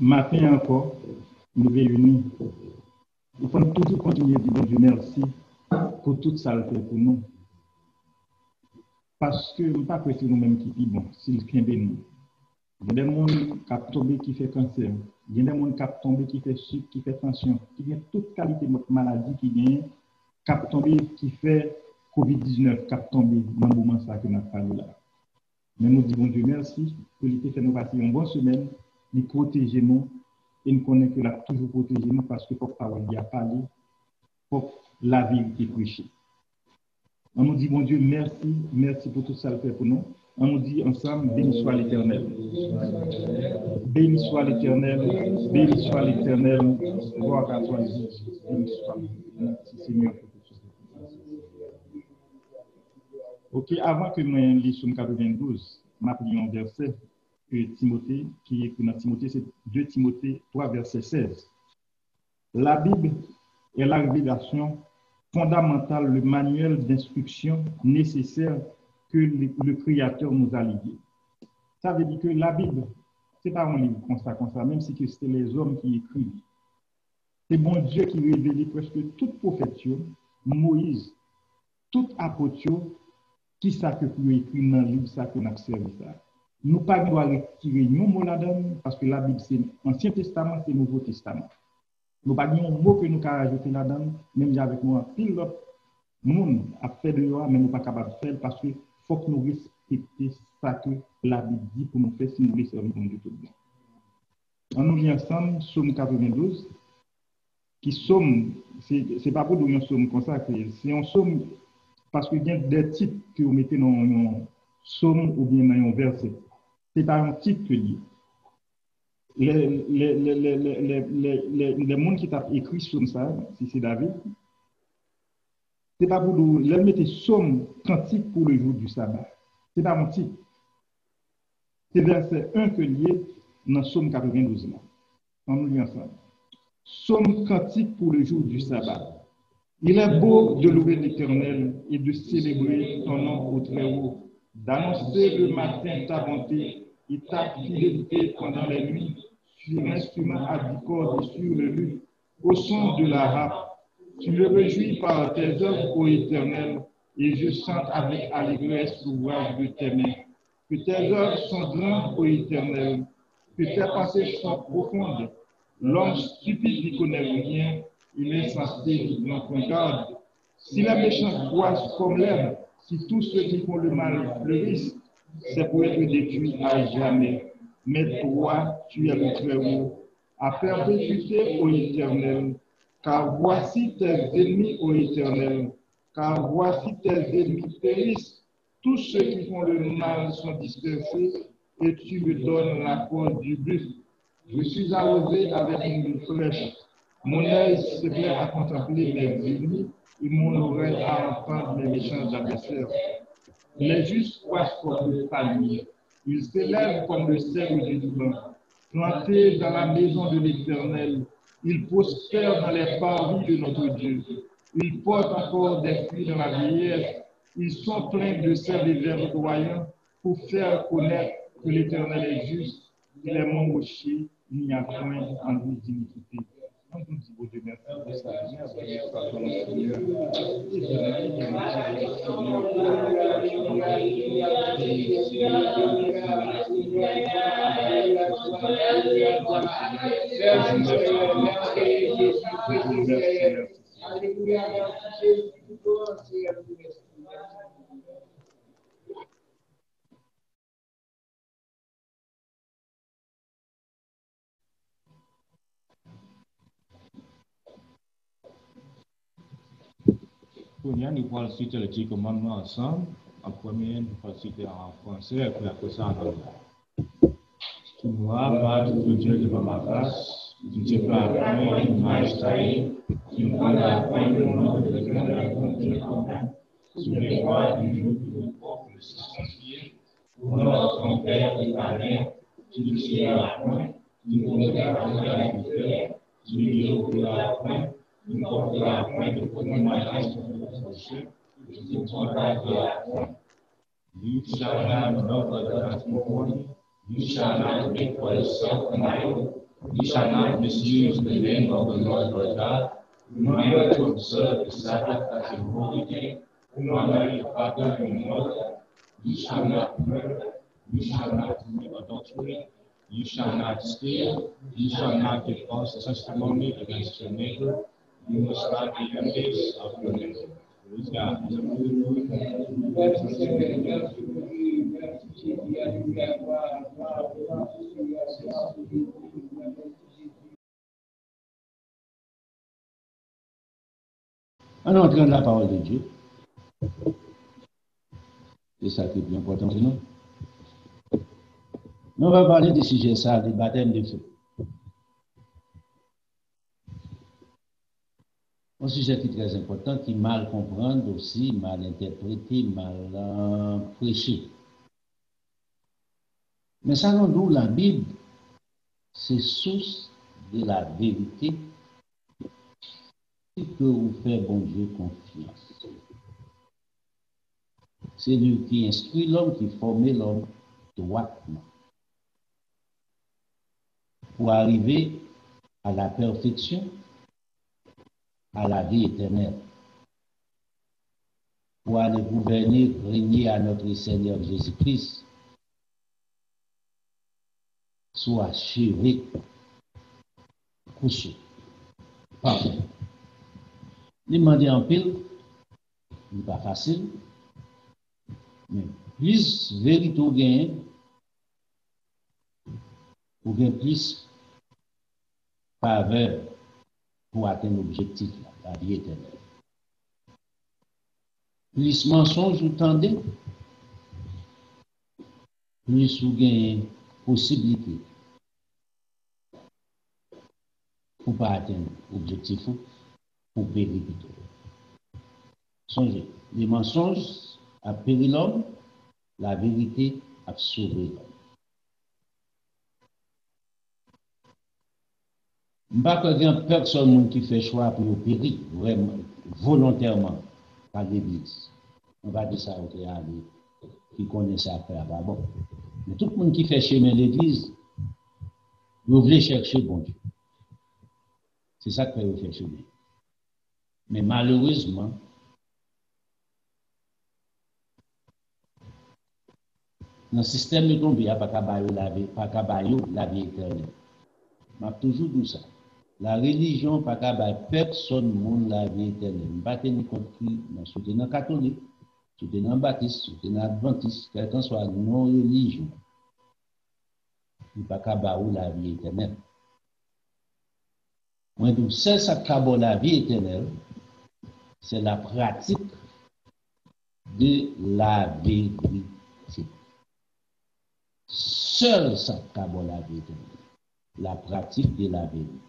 matin encore, nous réunis. Il faut toujours continuer à dire bon Dieu merci pour tout ça le fait pour nous. Parce que nous pas que c'est nous-mêmes qui vivons, bon, s'il vient de nous. Il y a des gens qui ont tombé qui fait cancer, il y a des gens qui ont tombé qui fait sucre, qui fait tension, qui vient toute qualité de maladie qui vient, qui ont tombé qui fait COVID-19, qui ont tombé dans le moment ça que nous avons parlé là. Mais nous disons Dieu merci pour lui faire nous passer une bonne semaine, nous protéger nous et nous connaissons qu'il a toujours protégé nous parce que pour parole il a parlé, pour la vérité prêchée. On nous dit bon Dieu merci, merci pour tout ça le fait pour nous. On nous dit ensemble, béni soit l'Éternel. Béni soit l'Éternel, béni soit l'Éternel. Gloire à toi, Jésus. Béni soit l'Éternel. Seigneur. Ok, avant que nous lisions Somme 92, ma prions verset que Timothée, qui est écrit dans Timothée, c'est 2 Timothée 3, verset 16. La Bible est la révélation fondamentale, le manuel d'instruction nécessaire que le Créateur nous a légué. Ça veut dire que la Bible, ce n'est pas un livre comme ça, même si c'est les hommes qui écrivent. C'est bon Dieu qui révèle presque toute prophétie, Moïse, tout apôtre, qui ça que vous écrit dans le livre, ça que nous avons servi ça. Nous ne pouvons pas retirer nos mots là-dedans, parce que la Bible, c'est l'Ancien Testament, c'est le Nouveau Testament. Nous n'avons pas un mot que nous avons ajouté là-dedans, même avec nous, pile l'autre monde a fait de loi, mais nous ne sommes pas capables de faire parce qu'il faut que nous respections ça que la Bible dit pour nous faire si nous voulons servir Dieu tout le monde. On nous lit ensemble, Somme 92, qui somme, c'est pas pour nous un somme consacré, c'est un somme parce qu'il y a des titres que vous mettez dans un somme ou bien dans un verset. C'est pas un titre que lié. Les gens qui ont écrit sur ça, si c'est David, c'est pas pour nous, les mettez somme cantique pour le jour du sabbat. C'est pas un titre. C'est verset 1 que lié dans Somme 92 là. On nous lit ensemble. Somme cantique pour le jour du sabbat. Il est beau de louer l'Éternel et de célébrer ton nom au Très-Haut, d'annoncer le matin ta bonté et ta fidélité pendant les nuits, sur l'instrument à discorde et sur le luth, au son de la harpe. Tu me réjouis par tes œuvres, ô Éternel, et je chante avec allégresse l'ouvrage de tes mains. Que tes œuvres sont grandes, ô Éternel, que tes pensées sont profondes. L'homme stupide n'y connaît rien, il est censé vivre en ton garde. Si les méchants croissent comme l'herbe, si tous ceux qui font le mal fleurissent, c'est pour être détruits à jamais. Mais toi, tu es le Très-Haut, à perpétuité, ô Éternel, car voici tes ennemis, ô Éternel, car voici tes ennemis périssent. Tous ceux qui font le mal sont dispersés, et tu me donnes la cause du buffle. Je suis arrosé avec une flèche. Mon œil se plaît à contempler mes ennemis et mon oreille à entendre mes méchants adversaires. Les justes croissent comme le palmier. Ils s'élèvent comme le cèdre du Liban. Plantés dans la maison de l'Éternel, ils prospèrent dans les parvis de notre Dieu. Ils portent encore des fruits dans la vieillesse. Ils sont pleins de sel et verdoyants pour faire connaître que l'Éternel est juste. Il est mon rocher, il n'y a point en vous d'iniquité. On nous dit, oh Dieu, merci pour ça. Merci pour ton Seigneur. Nous allons citer le 10 commandements ensemble. En premier, nous allons citer en français et puis après ça en anglais. Tu n'auras pas de Dieu devant ma face, tu ne sais pas point une image taillée, tu ne prendras point le nom de l'Éternel ton Dieu commun, sur les rois du jour de mon peuple le sanctifié, au nom de ton père et ta mère, tu ne seras point, tu ne commettras point d'adultère, tu ne déroberas point, tu ne porteras point de témoignage contre ton prochain, tu ne tromperas point. You shall have no other testimony. You shall not make for yourself an idol, You shall not misuse the name of the Lord your God. Remember to observe the Sabbath as a holy day. Honor your father and your mother. You shall not murder. You shall not commit adultery. You shall not steal. You shall not give false testimony against your neighbor. You must not be envious of your neighbor. Praise God. En entrant dans la parole de Dieu, c'est ça qui est plus important pour nous. Nous allons parler du sujet ça, du baptême de feu. Un sujet qui est très important, qui est mal comprendre aussi, mal interprété, mal prêché. Mais ça nous dit la Bible, c'est source de la vérité si que vous faites bon Dieu confiance. C'est lui qui instruit l'homme, qui forme l'homme droitement pour arriver à la perfection, à la vie éternelle, pour aller gouverner, régner à notre Seigneur Jésus-Christ, soit achevé, couché. Parfait. Demander en pile, n'est pas facile, mais plus vérité ou gain, ou bien plus faveur pour atteindre l'objectif, la vie éternelle. Plus mensonge ou tendez, plus ou gain possibilité pour pas atteindre l'objectif, pour périr plutôt. Songez, les mensonges a péri l'homme, la vérité a sauvé l'homme. Je ne sais pas qu'il y a personne qui fait choix pour périr, vraiment, volontairement, par l'Église. On va dire ça au théâtre, qui connaît ça faire bon. Mais tout le monde qui fait chemin l'Église, vous voulez chercher bon Dieu. C'est ça que vous faites chemin. Mais malheureusement, dans le système de tombé, il n'y a pas qu'à la vie éternelle. Je toujours dit ça. La religion, pas qu'à personne monde la vie éternelle. Je ne pas tenir compte que soutenir dans catholique, soutenir dans baptiste, soutenir dans adventiste, quelle que soit non religion. Il n'y a pas qu'à la vie éternelle. Moi, donc, c'est ça qui la vie éternelle, c'est la pratique de la vérité. Seul ça qui la vie éternelle, la pratique de la vérité.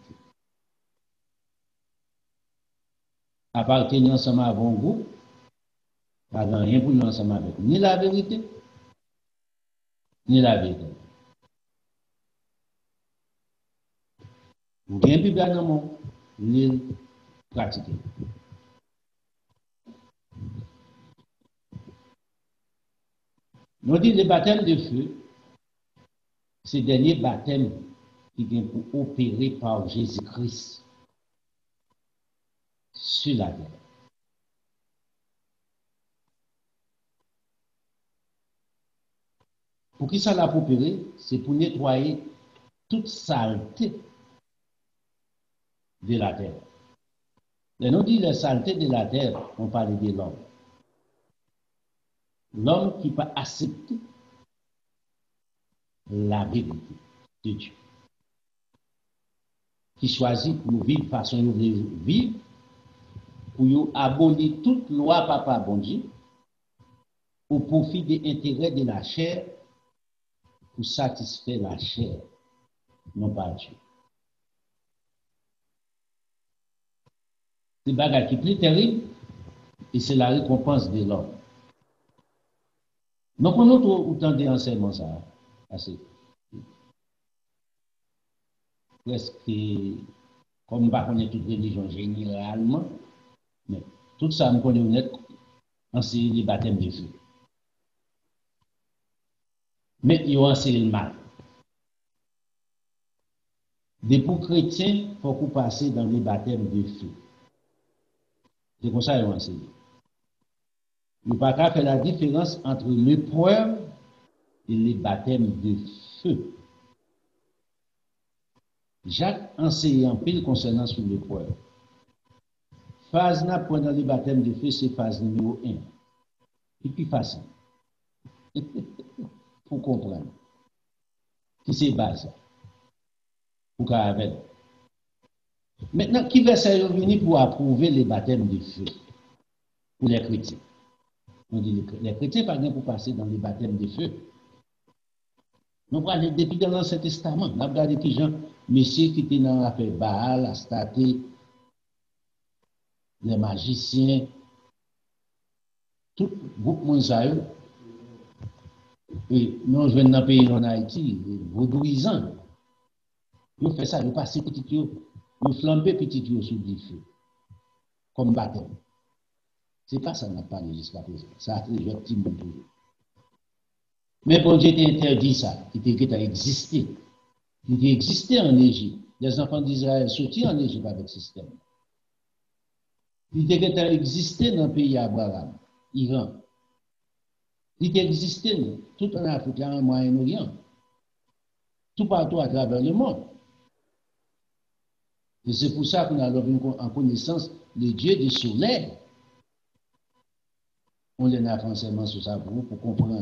Appartenir ensemble à un groupe, pas rien pour nous ensemble avec ni la vérité, ni la vérité. Vous avez bien dans mon l'île pratiquer. Nous dit le baptême de feu, c'est le dernier baptême qui vient pour opérer par Jésus-Christ sur la terre. Pour qui ça l'a opéré? C'est pour nettoyer toute saleté de la terre. Et nous dit la saleté de la terre, on parle de l'homme. L'homme qui peut accepter la vérité de Dieu. Qui choisit pour vivre façon de vivre, pour abolir toute loi papa bon Dieu, au profit des intérêts de la chair, pour satisfaire la chair, non pas Dieu. C'est un bagage qui est plus terrible et c'est la récompense de l'homme. Donc, on a autant d'enseignements, ça, assez. Presque, comme on ne connaît toute religion généralement, mais tout ça, on connaît honnête, enseigner les baptêmes de feu. Mais ils ont enseigné le mal. Des pour chrétiens, il faut qu'on passe dans les baptêmes de feu. C'est comme ça qu'ils ont enseigné. Il ne faut pas faire la différence entre l'épreuve et les baptêmes de feu. Jacques enseigne en pile concernant sur l'épreuve. Phase n'a point dans les baptêmes de feu, c'est phase numéro 1. Et puis facile. Pour comprendre. Qui c'est base. Pour carabelle. Maintenant, qui va s'en venir pour approuver les baptêmes de feu pour les chrétiens? On dit les chrétiens, par exemple, pour passer dans les baptêmes de feu. Nous parlons depuis dans l'Ancien Testament. Nous regardons qui gens, messieurs qui étaient dans l'affaire Baal, Astaté, les magiciens, tout groupe monsaïo. Et nous venons dans le pays en Haïti, les vaudouisants. Ils font ça, ils passent petit tuyau, ils flambent petit tuyau sous le feu, comme baptême. Ce n'est pas ça qu'on a parlé jusqu'à présent. Ça a très petit monde toujours. Mais bon Dieu interdit ça, il a existé. Il a existé en Égypte. Les enfants d'Israël sortis en Égypte avec ce système. Il a existé dans le pays Abraham, Iran. Il a existé tout en Afrique, en Moyen-Orient. Tout partout à travers le monde. Et c'est pour ça qu'on a en connaissance les dieux du soleil. On les a forcément sur ça pour comprendre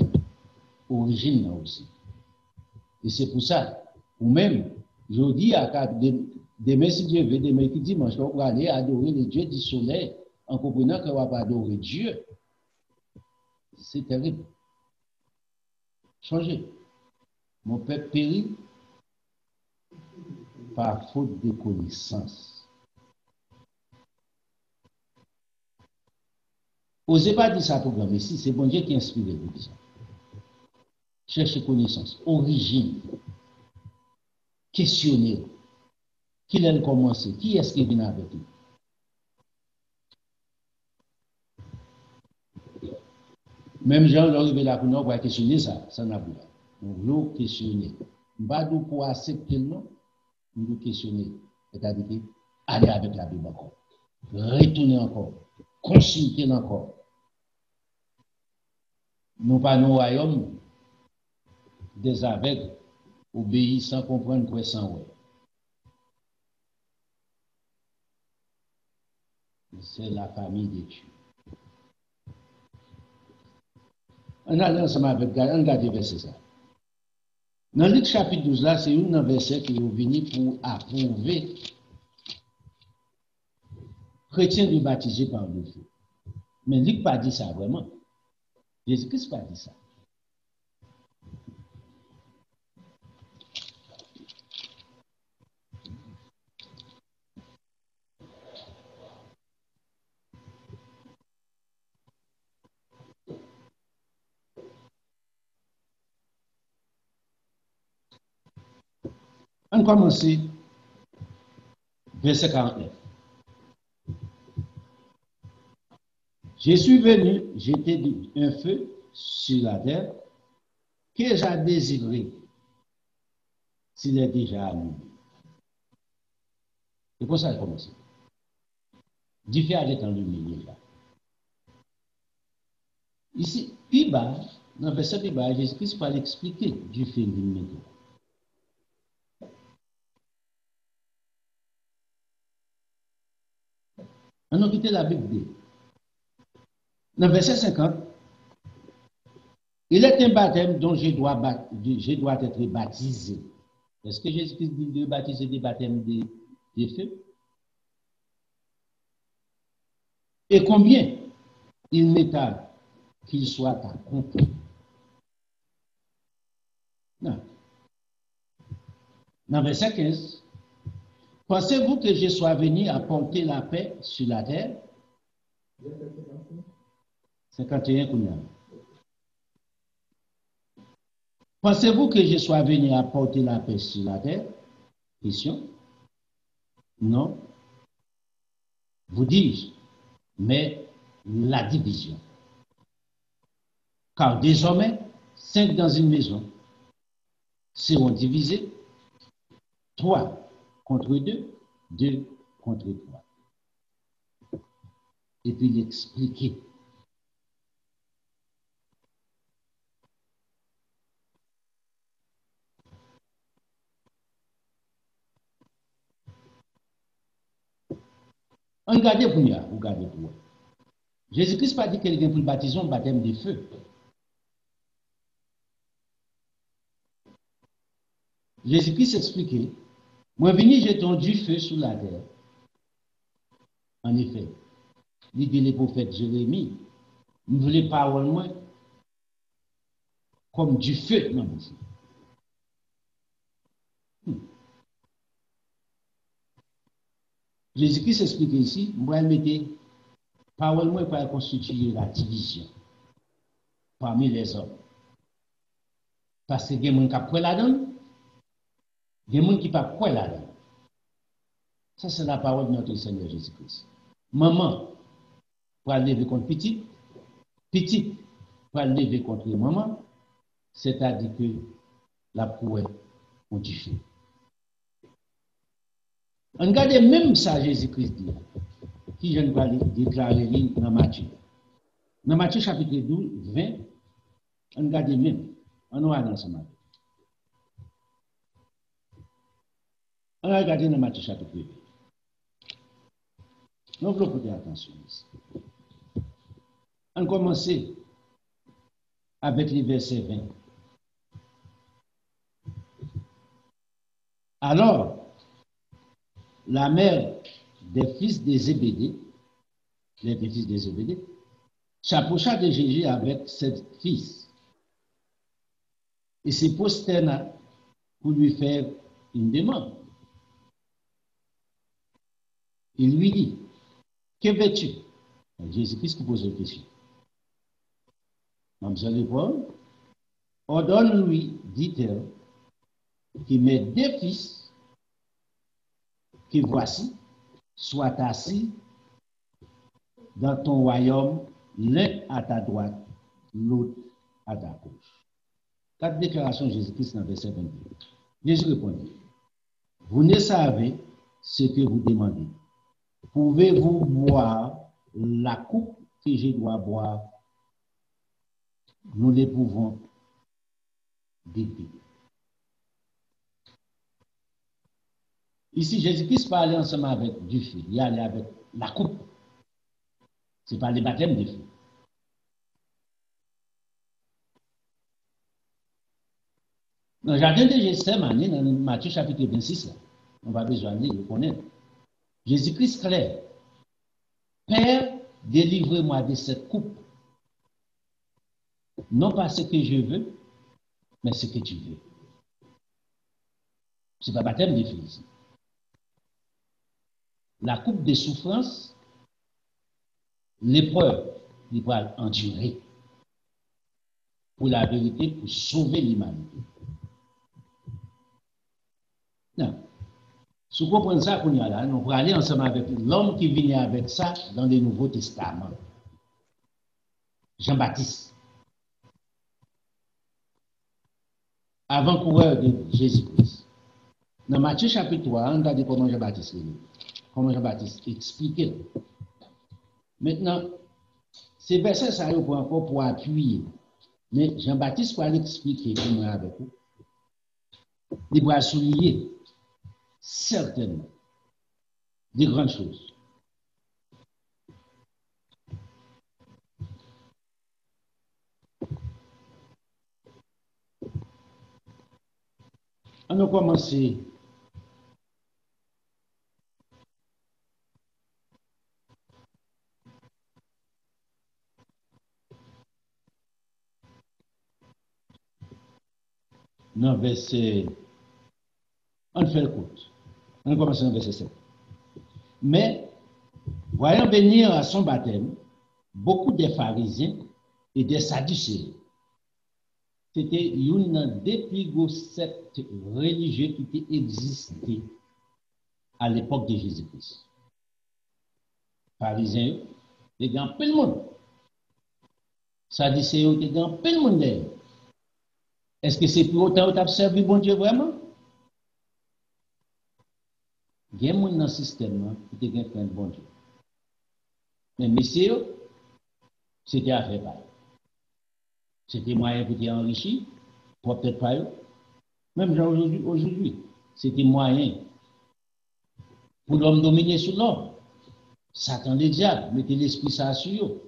l'origine aussi. Et c'est pour ça, ou même, je dis à demain, si Dieu veut, demain qui dimanche, on va aller adorer le Dieu du soleil en comprenant qu'on ne va pas adorer Dieu. C'est terrible. Changez. Mon peuple périt par faute de connaissance. Osez pas dire ça pour programme ici, c'est bon Dieu qui inspire pour ça. Cherchez connaissance, origine, questionner. Qui l'a commencé? Qui est-ce qui vient avec lui? Même Jean, l'arrivée là pour nous, on va questionner ça, ça n'a pas. Donc, l'eau questionner. Pas d'où pour accepter le nom, nous questionner. C'est-à-dire aller avec la Bible encore, retourner encore, consulter encore. Nous pas nos royaumes des aveugles, obéis sans comprendre quoi sans ouais. C'est la famille des Dieu. On a ensemble avec on regarde verset ça. Dans Luc chapitre 12 là, c'est un verset qui est venu pour approuver chrétiens de baptiser par le feu. Mais Luc pas dit ça vraiment. Jésus-Christ pas dit ça. On commence, verset 49. Je suis venu jeter un feu sur la terre que j'ai désiré s'il est déjà allumé. C'est pour ça qu'il commence. Du feu est en lumière là. Ici, plus bas, dans le verset plus bas, Jésus-Christ va l'expliquer du feu lumineux. On a quitté la Bible. Dans le verset 50, il est un baptême dont je dois être baptisé. Est-ce que Jésus-Christ dit de baptiser des baptêmes de feu? Et combien il m'étale qu'il soit à compter? Non. Dans le verset 15, pensez-vous que je sois venu apporter la paix sur la terre? 51 Kounia. Pensez-vous que je sois venu apporter la paix sur la terre? Question. Non. Vous dis-je, mais la division. Car désormais, 5 dans une maison seront divisés, 3 contre 2, 2 contre 3. Et puis l'expliquer. Regardez pour nous, regardez pour vous. Jésus-Christ n'a pas dit que quelqu'un pour le baptiser un baptême de feu. Jésus-Christ expliquait, moi venu jeter du feu sur la terre. En effet, l'idée des prophètes Jérémie, nous voulons parole moins comme du feu dans mon feu. Jésus-Christ explique ici, moi mettez parole moins pour constituer la division parmi les hommes. Parce que il y a des gens qui croient là-dedans, il y a des gens qui ne croient pas là-dedans. Ça, c'est la parole de notre Seigneur Jésus-Christ. Maman pour lever contre petit, petit pour lever contre maman, c'est-à-dire que la couette on dit feu. Regardez même ça, Jésus-Christ dit, qui je ne vais déclarer dans Matthieu. Dans Matthieu chapitre 12, 20, regardez même, on va ensemble. On va regarder dans Matthieu chapitre 20. Nous voulons porter attention ici. On commence avec les versets 20. Alors, la mère des fils de Zébédée, les petits de Zébédée, s'approcha de Jésus avec ses fils et se prosterna pour lui faire une demande. Il lui dit, que veux-tu? Jésus-Christ qui pose la question. Mademoiselle répond, ordonne-lui, dit-elle, qu'il met deux fils qui voici, soient assis dans ton royaume, l'un à ta droite, l'autre à ta gauche. 4 déclarations de Jésus-Christ dans verset 22. Jésus répondit, vous ne savez ce que vous demandez. Pouvez-vous boire la coupe que je dois boire? Nous ne pouvons dire. Ici, Jésus-Christ parlait ensemble avec du feu. Il allait avec la coupe. Ce n'est pas le baptême de feu. Dans le jardin de Gethsémani, dans Matthieu chapitre 26, là, on va besoin de le connaître. Jésus-Christ clair. Père, délivre-moi de cette coupe. Non pas ce que je veux, mais ce que tu veux. Ce n'est pas baptême de feu ici. La coupe de souffrance, l'épreuve, il va endurer pour la vérité, pour sauver l'humanité. Non. Si vous comprenez ça, qu'on y a là, on va aller ensemble avec l'homme qui vient avec ça dans le Nouveau Testament. Jean-Baptiste. Avant-coureur de Jésus-Christ. Dans Matthieu chapitre 3, on regarde comment Jean-Baptiste est. Comment Jean-Baptiste expliquait. Maintenant, ces versets, ça y est encore pour appuyer. Mais Jean-Baptiste va l'expliquer comment avec vous. Il va souligner certainement des grandes choses. On a commencé dans verset, on fait le compte. On commence dans verset 7. Mais, voyant venir à son baptême, beaucoup de pharisiens et des sadducéens. C'était une des plus grosses sectes religieuses qui existait à l'époque de Jésus-Christ. Pharisiens, les grands peu le monde. Sadducéens, les grands peu le monde d'ailleurs. Est-ce que c'est pour autant que tu as servi bon Dieu vraiment? Il y a des gens dans le système qui ont fait un bon Dieu. Mais messieurs, c'était affaire pas. C'était moyen pour t'enrichir, pour peut-être pas eux. Même aujourd'hui, c'était moyen pour l'homme dominer sur l'homme. Satan le diable, mettez l'esprit ça sur eux.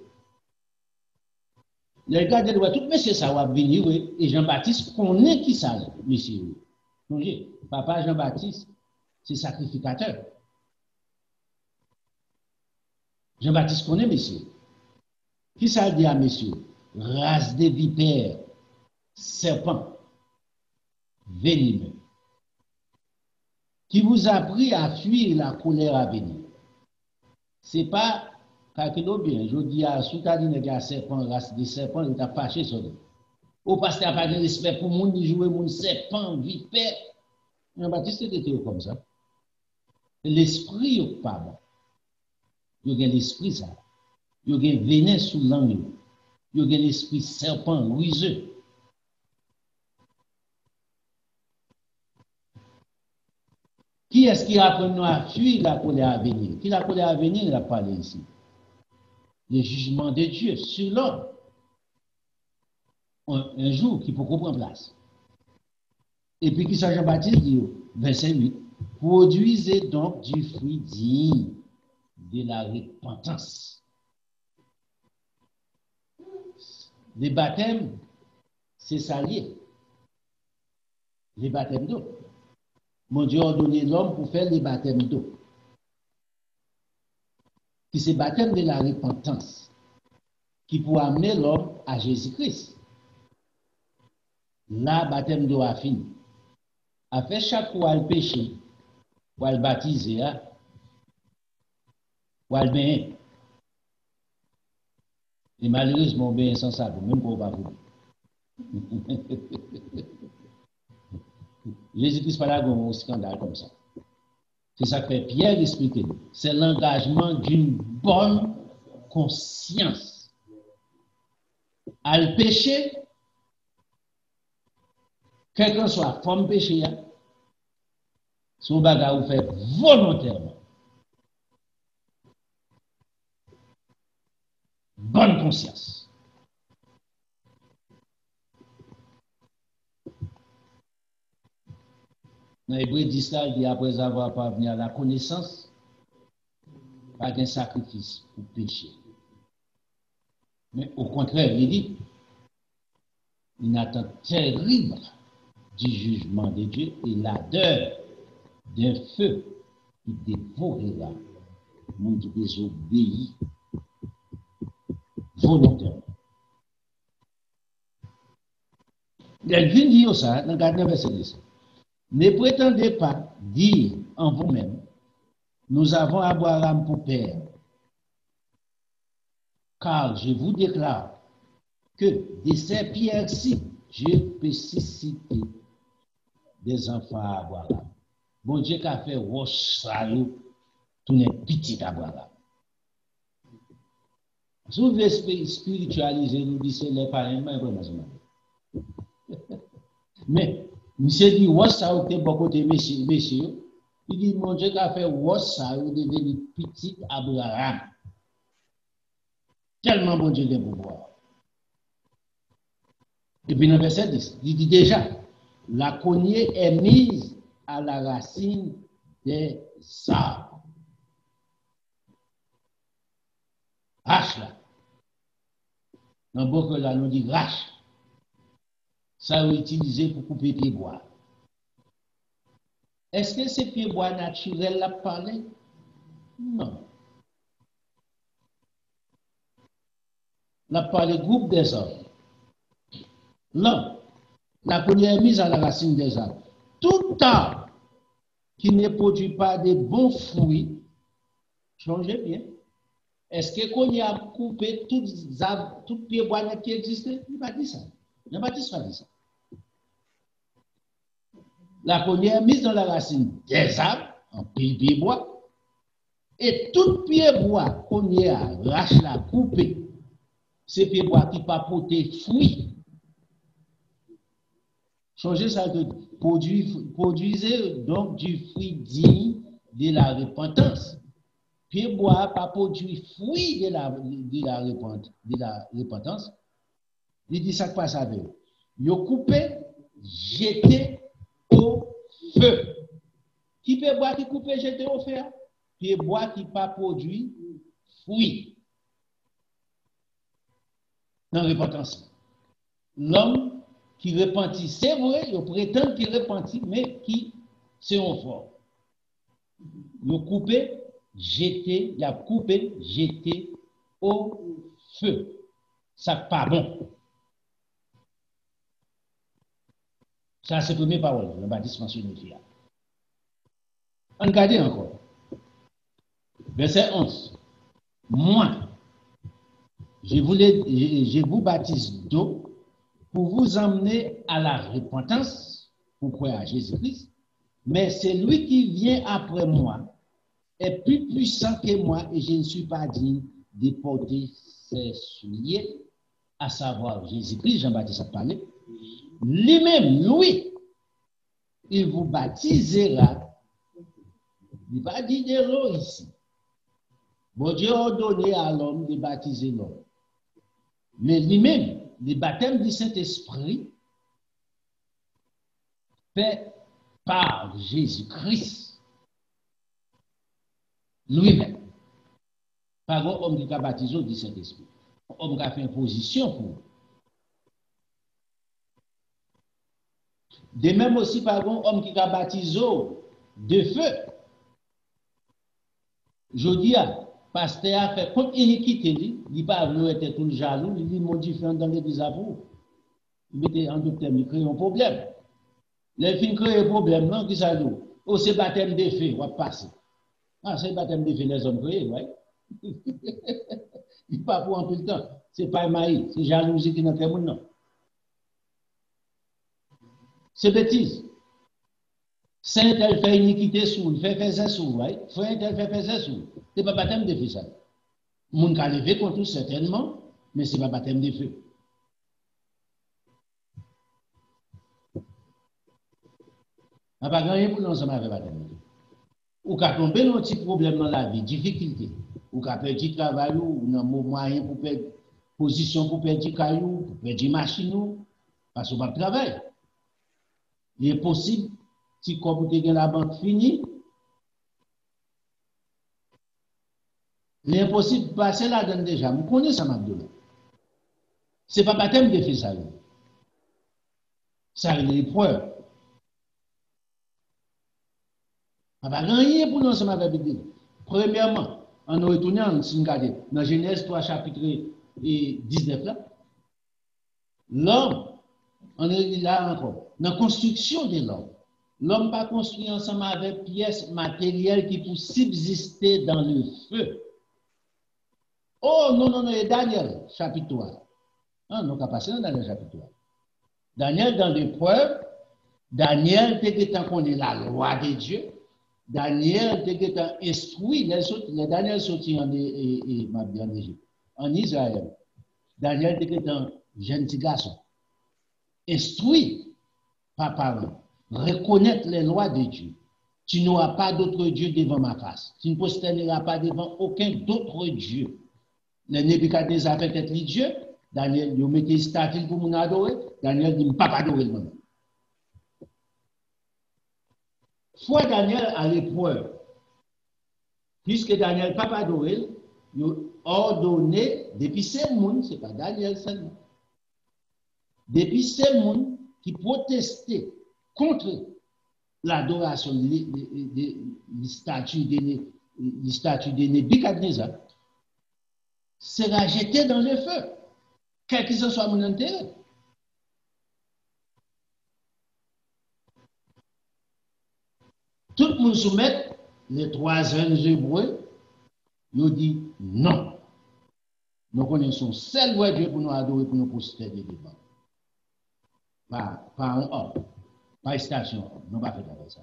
Les gars de droit, tout monsieur ça va venir, et Jean-Baptiste connaît qui ça, monsieur. Papa Jean-Baptiste, c'est sacrificateur. Jean-Baptiste connaît, monsieur. Qui ça dit à monsieur? Race de vipères, serpent, venimeux, qui vous a appris à fuir la colère à venir. Ce n'est pas, calculez bien, je dis à Soutadine, il y a serpent, race de serpent, il t'a fâché sur lui. Au pasteur n'a pas de respect pour monde, il joue mon serpent, vipère. Jean-Baptiste était comme ça. L'esprit n'est pas bon. Il y a l'esprit ça. Il y a venin sous langue. Il y a l'esprit serpent, ruiseux. Qui est-ce qui apprend nous à fuir la colère à venir? Qui la colère à venir, il a parlé ici. Le jugement de Dieu sur l'homme. Un jour qui peut prendre place. Et puis, qui ça Jean-Baptiste dit, verset 8, produisez donc du fruit digne de la repentance. Les baptêmes, c'est salier. Les baptêmes d'eau. Mon Dieu a donné l'homme pour faire les baptêmes d'eau. Qui c'est baptême de la repentance. Qui peut amener l'homme à Jésus-Christ. Là, baptême d'eau a fini. A fait chaque fois le péché, pour le baptiser, pour le bain. Et malheureusement, bien sans ça, même pour pas vous. Jésus-Christ pas là un scandale comme ça. C'est ça que fait Pierre expliquer. C'est l'engagement d'une bonne conscience. À le péché, quelle que soit la forme péché, son bagage vous fait volontairement. Bonne conscience. Dans Hébreu 10, il dit après avoir parvenu à la connaissance, pas d'un sacrifice pour pécher. Mais au contraire, il dit une attente terrible du jugement de Dieu et l'ardeur d'un feu qui dévorera le monde qui désobéit volontairement. Il vient dire ça dans le verset 10. Ne prétendez pas dire en vous-même, nous avons Abraham pour père, car je vous déclare que de ces pierres-ci, je peux susciter des enfants à Abraham. Bon Dieu qui a fait roche salut, tout n'est petit Abraham. Si vous voulez spiritualiser, nous disons les parents, mais, monsieur dit, roche salut, t'es beaucoup de messieurs. Il dit, mon Dieu qui a fait roche salut, devenu petit Abraham. Tellement bon Dieu de pouvoir. Et puis dans le verset 10, il dit déjà, la cognée est mise à la racine des arbres. Rache là. Dans beaucoup là, nous dit rache. Ça est utilisé pour couper pieds bois. Est-ce que c'est pieds bois naturel là parlé? Non. La parlé groupe des hommes. Non. La cognée est mise à la racine des arbres. Tout arbre qui ne produit pas de bons fruits, changez bien. Est-ce que qu'on y a coupé tout pied bois qui existait? Il n'a pas dit ça. Jean-Baptiste n'a pas dit ça. La cognée est mise dans la racine des arbres, en pied bois, et tout pied bois qu'on y a arraché la coupé, c'est pied bois qui pas porter fruits. Changez ça de produisez donc du fruit digne de la repentance. Pied bois pas produit fruit de la repentance. Il dit ça que passe avec eux. Yo coupé, jeté au feu. Qui peut boire qui coupe jeté au feu? Pied bois qui pas produit fruit. Dans la repentance. L'homme qui repentit, c'est vrai, il prétend qu'il repentit, mais qui c'est un fort. Il a coupé, jeté, il a coupé, jeté au feu. Ça pas bon. Ça, c'est la première parole, le baptême mentionné ici. On regarde encore. Verset 11. Moi, je vous baptise d'eau pour vous emmener à la repentance, pour croire à Jésus-Christ, mais c'est lui qui vient après moi est plus puissant que moi et je ne suis pas digne de porter ses souliers, à savoir Jésus-Christ, Jean-Baptiste a parlé. Lui-même, lui, il vous baptisera. Il va dire de l'eau ici. Bon Dieu a donné à l'homme de baptiser l'homme. Mais lui-même, le baptême du Saint-Esprit fait par Jésus-Christ lui-même. Par un homme qui a baptisé du Saint-Esprit. Un homme qui a fait une position pour vous. De même aussi par un homme qui a baptisé de feu. Je dis à pasteur a fait contre iniquité, il n'a pas voulu être tout jaloux, il dit modifiant dans l'église à vous. Il était en d'autres termes, il crée un problème. Les filles créent un problème, non, qui ça dit? Oh, c'est baptême de feu, on va passer. Ah, c'est baptême de feu, les hommes créés, oui. Il n'est pas pour en tout le temps. C'est pas maïs, c'est jalousie qui n'a pas monde, non. C'est bêtise. Saint tel fait iniquité sous, il fait faire sous, right? Frère tel fait faire sous. C'est pas baptême de feu, ça. Moun ka levé contre certainement, mais c'est pas baptême de feu. On n'a pas gagné pour nous ensemble avec baptême de feu. Ou ka tomber dans un petit problème dans la vie, difficulté. Ou ka perdre du travail, ou dans moyen pour perdre position, pour perdre du caillou, pour perdre machine, parce qu'on va travailler. Il est possible, si comme vous avez la banque finie, il est impossible de passer là-dedans déjà. Vous connaissez ça, Mabdoula. Ce n'est pas baptême de feu, ça. Ça, il est l'épreuve. On va rien pour nous ensemble avec la Bible. Premièrement, on a retourné en Singade, dans Genèse 3, chapitre 19, là. L'homme, on est là encore, dans la construction de l'homme. L'homme pas construit ensemble avec pièces matérielles qui peuvent subsister dans le feu. Oh, non, non, non, et Daniel, chapitre 3. Ah, non, pas passer dans Daniel, chapitre 3. Daniel, dans l'épreuve, Daniel, t'es qu'on est la loi de Dieu. Daniel, t'es instruit, les Daniel sorti en Égypte, en Israël. Daniel, t'es un jeune petit garçon. Instruit par parents. Reconnaître les lois de Dieu. Tu n'auras pas d'autre Dieu devant ma face. Tu ne prosterneras pas devant aucun d'autre Dieu. Les Nebuchadnezzar fait être Dieu. Daniel, il met des statues pour nous adorer. Daniel dit, je ne peux pas adorer le monde. Fois Daniel à l'épreuve, puisque Daniel ne peut pas adorer, il a ordonné, depuis ces mondes, ce n'est pas Daniel seulement, depuis ces mondes qui protestaient contre l'adoration des statues de Nebuchadnezzar, sera jeté dans le feu, quel que soit mon intérêt. Tout le monde soumet, les 3 jeunes hébreux, ils dit non. Nous connaissons seul vrai Dieu pour nous adorer, pour nous prosterner devant. Pas un homme, pas une station, nous pas fait avec ça.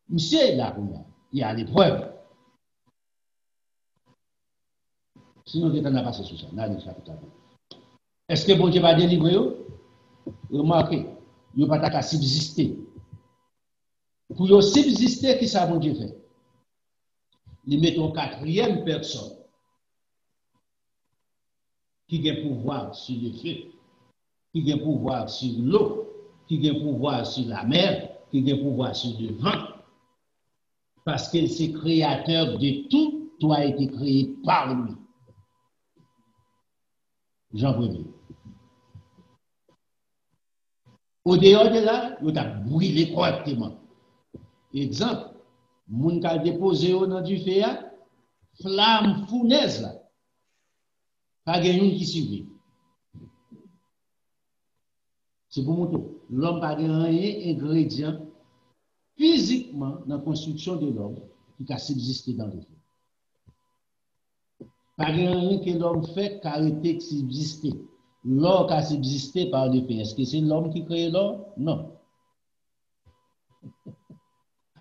Monsieur là, il y a l'épreuve. Sinon, on a passé sur ça, dans le chapitre. Est-ce que bon Dieu va délivrer eux? Remarquez, il n'y a pas qu'à subsister. Pour subsister, qui ça bon Dieu fait? il met une quatrième personne qui a pouvoir sur le feu, qui a pouvoir sur l'eau, qui a pouvoir sur la mer, qui a pouvoir sur le vent. Parce que c'est créateur de tout, tout a été créé par lui. Jean 1er. Au dehors de là, il a brûlé correctement. Exemple, moun ka déposé au nom du feu, flamme fournaise là. Pas de qui survit. C'est pour montrer. L'homme n'a pas rien ingrédient physiquement dans la construction de l'homme qui a subsisté dans le feu. Pas rien que l'homme fait qui a arrêté de subsister. L'or qui a subsisté par le feu. Est-ce que c'est l'homme qui crée l'or? Non.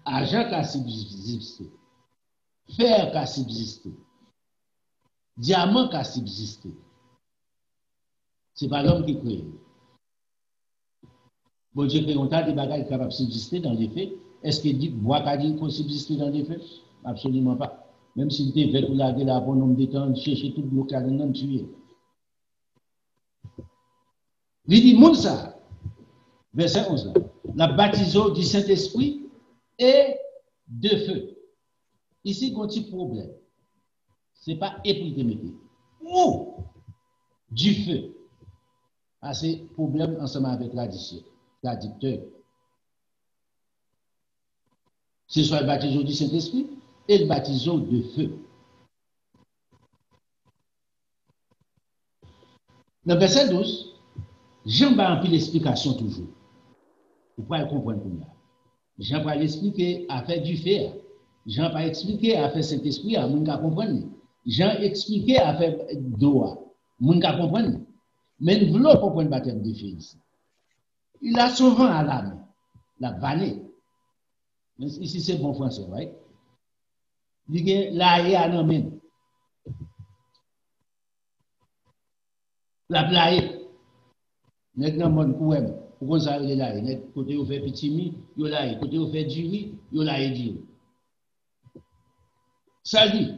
Argent qui a subsisté. Fer qui a subsisté. Diamant qui a subsisté. Ce n'est pas l'homme qui crée. Bon Dieu fait longtemps des bagages capables de subsister dans les faits. Est-ce qu'il dit que bois qu'il peut subsister dans les faits? Absolument pas. Même s'il était fait pour laver la bonne nombre de temps, chercher tout le blocage, non tuer. Il dit, moun ça, verset 11, la baptiso du Saint-Esprit et de feu. Ici, il y a un petit problème. Ce n'est pas épouté, ou du feu. Ah, c'est problème ensemble avec traducteur. Ce soit le baptiso du Saint-Esprit et le baptiso de feu. Dans le verset 12, Jean va remplir l'explication toujours. Vous pouvez comprendre comme ça. Jean va l'expliquer à faire du feu. Jean va expliquer à faire Saint-Esprit, à moun ka comprendre. Jean expliqué à faire doa. Moun ka comprendre. Mais nous voulons comprendre le baptême de feu ici. Il a souvent à la main, la vanne. Ici c'est bon français, right? Il y a la à main. La plaie. Maintenant, mon poème, pour ça, il est là. Côté où fait petit mi, il est là. Côté où fait du riz, il est là. Ça dit,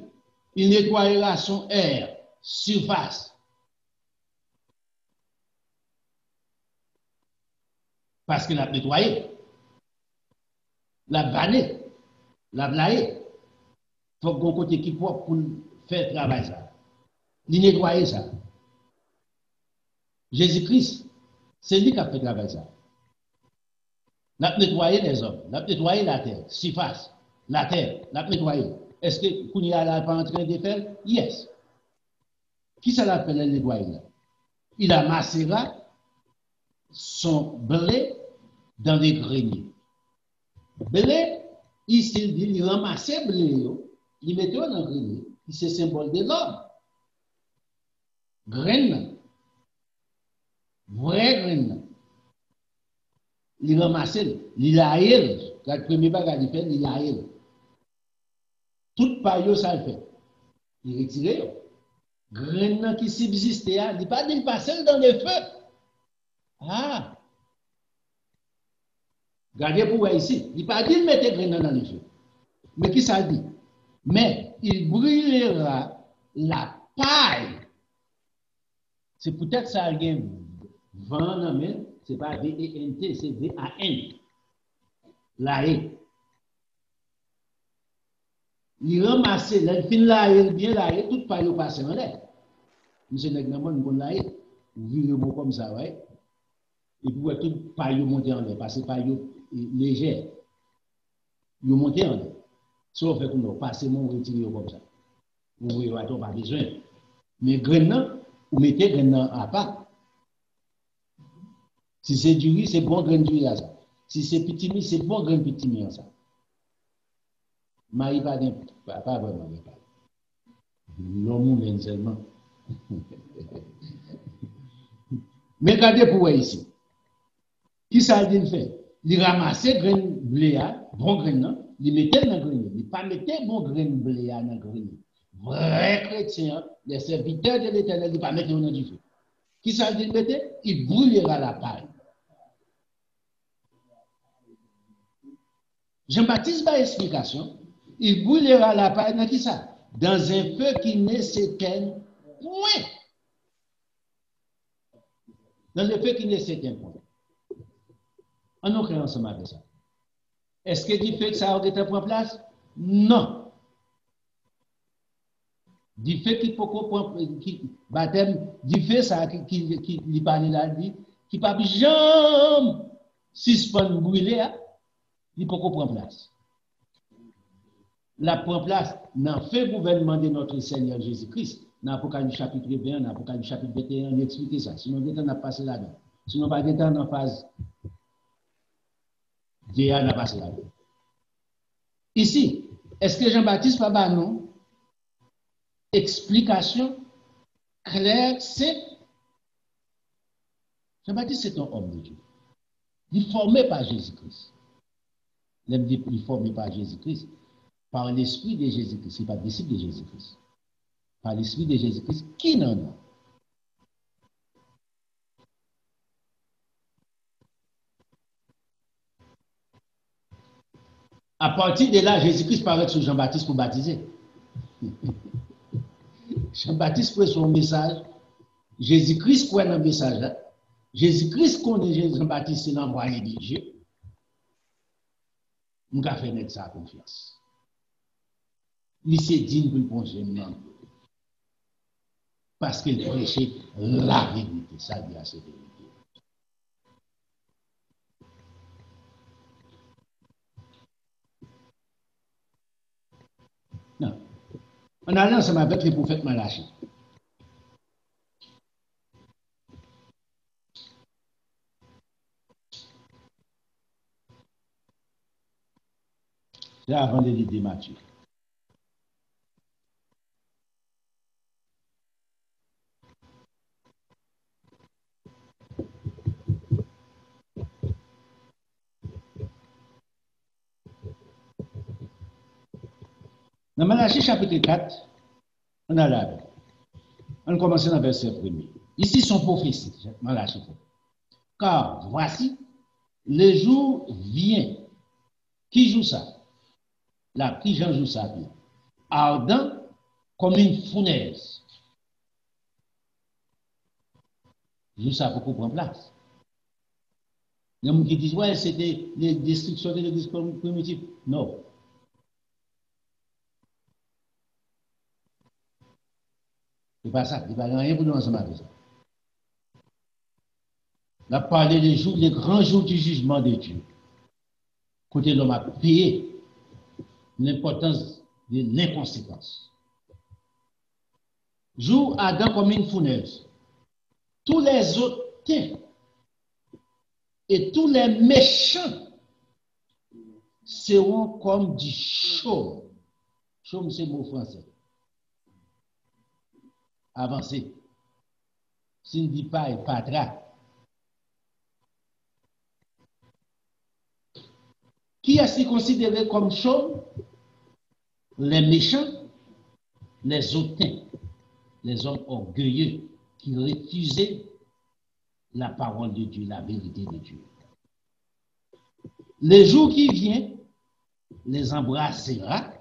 il nettoyera son air, surface. Parce qu'il a nettoyé. La vanne, la plaie. Il faut qu'on côté qui pour faire le travail ça. Il nettoyer ça. Jésus-Christ, c'est lui qui a fait le travail ça. Il a nettoyé les hommes, il a nettoyé la terre, surface, la terre, il a nettoyé. Est-ce que Kounia n'est pas en train de faire? Yes. Qui ça l'a fait le nettoyer là? Il a macéré son blé dans les greniers. Blé, ici, il ramassait le blé, il mettait dans le grenier. C'est le symbole de l'homme. Graine. Vrai graine. Il ramassait, il a eu, le premier bagage, il a eu. Tout paillot, ça le fait. Il retire. Graine qui subsistait, il n'est pas dit passer dans le feu. Ah! Regardez pour voir ici. Il n'est pas dit mettre graine dans le feu. Mais qui ça dit? Mais il brûlera la paille. C'est peut-être ça, il y a vent dans le c'est pas V-E-N-T, c'est V-A-N. La haie. Il ramasse, il fin la haie, bien la haie, tout paille passe en l'air. Monsieur Negnaman, nous la haie. Vous vivez comme ça, ouais. Et puis, tout paille monter en l'air, parce que paille légère. Vous montez en l'air. Sauf que nous passez mon retirer comme ça. Vous voyez, on pas besoin. Mais grain, vous mettez grain à part. Si c'est du riz, c'est bon grain du riz à ça. Si c'est petit mi, c'est bon grain petit mi à ça. Marie pas vraiment. L'homme mène seulement. Mais regardez pour ici. Qui ça dit fait? Il ramasse grain blé, bon grain, il mettait dans le grain. Il pas mettait bon grain blé dans le grain. Vrai chrétien, les serviteurs de l'Éternel, il pas mettre au nom du feu. Qui ça dit mettait? Il brûlera la paille. Jean-Baptiste a explication. Il brûlera la paille dans qui ça? Dans un feu qui ne s'éteint point. Dans le feu qui ne s'éteint point. On nous crée ensemble avec ça. Est-ce que du fait que ça a été en place? Non. Du fait qu'il faut qu'on baptême, du fait ça qui parle là, dit, qui pas jamais suspendre brûler, il faut qu'on prenne place. La prend place dans le fait gouvernement de notre Seigneur Jésus-Christ. Dans l'Apocalypse chapitre 21, dans l'Apocalypse chapitre 21, on explique ça. Sinon, on a passé là-dedans. Sinon, pas de temps en phase. Déjà, on a passé là-dedans. Ici, est-ce que Jean-Baptiste pas bah non? Explication claire, simple. Jean-Baptiste, c'est un homme de Dieu. Il est formé par Jésus-Christ. Il est formé par Jésus-Christ. Par l'esprit de Jésus-Christ. Ce n'est pas disciple de Jésus-Christ. Par l'esprit de Jésus-Christ, qui n'en a? À partir de là, Jésus-Christ paraît sur Jean-Baptiste pour baptiser. Jean-Baptiste prend son message. Jésus-Christ croit dans le message. Jésus-Christ connaît Jean-Baptiste, c'est l'envoyé de Dieu. Nous avons fait ça confiance. Il s'est digne pour le plonger même. Parce qu'il prêchait la vérité. Ça dit à cette vérité. Non. On a ensemble avec les prophètes Malachie. C'est avant de l'idée Matthieu. Dans Malachie chapitre 4, on a là. On commence dans le verset 1er. Ici, son prophétie, Malachie. Car voici, le jour vient. Qui joue ça? La qui Jean joue ça bien. Ardent comme une fournaise. Joue ça pour qu'on prenne place. Il y a des gens qui disent, ouais, c'était les destructions de l'église primitive. Non. C'est pas ça. Il n'y a rien pour nous ensemble avec ça. On a parlé des jours, les grands jours du jugement de Dieu. Côté l'homme a payé l'importance de l'inconséquence. Jour Adam comme une fournaise. Tous les autres et tous les méchants seront comme du chaume. Chaume, c'est le mot français. Avancé. S'il ne dit pas, il patra. Qui est-ce considéré comme chaume? Les méchants, les hautains, les hommes orgueilleux qui refusaient la parole de Dieu, la vérité de Dieu. Le jour qui vient, les embrassera,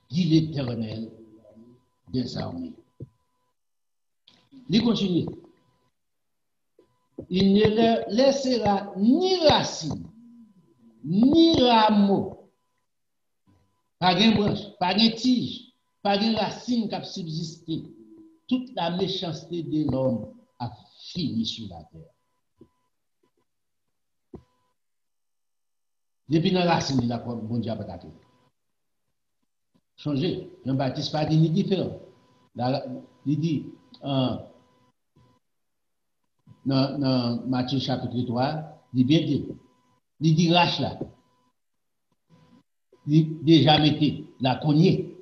dit l'Éternel des armées. Il continue. Il ne leur laissera ni racine, ni rameau, pas de branche, pas de tige, pas de racine qui a subsisté. Toute la méchanceté de l'homme a fini sur la terre. Depuis la racine, il a pas bon Dieu à changer. Jean-Baptiste pas dit ni différent. Il dit dans Matthieu chapitre 3, il bien dit. Il dit rache là. Il déjà mettez la cognée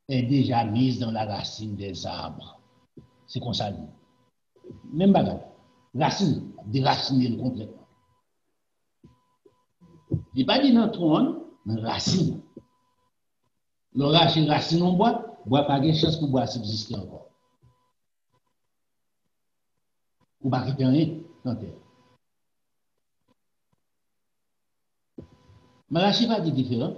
est déjà mise dans la racine des arbres. C'est comme ça. Même bagarre. Racine, déraciner complètement. Il n'est pas dit dans le trône, mais racine. L'orage est racine en bois, bois pas de chance pour bois subsister encore. Ou pas quitter rien dans la terre. Malachie va dire différent.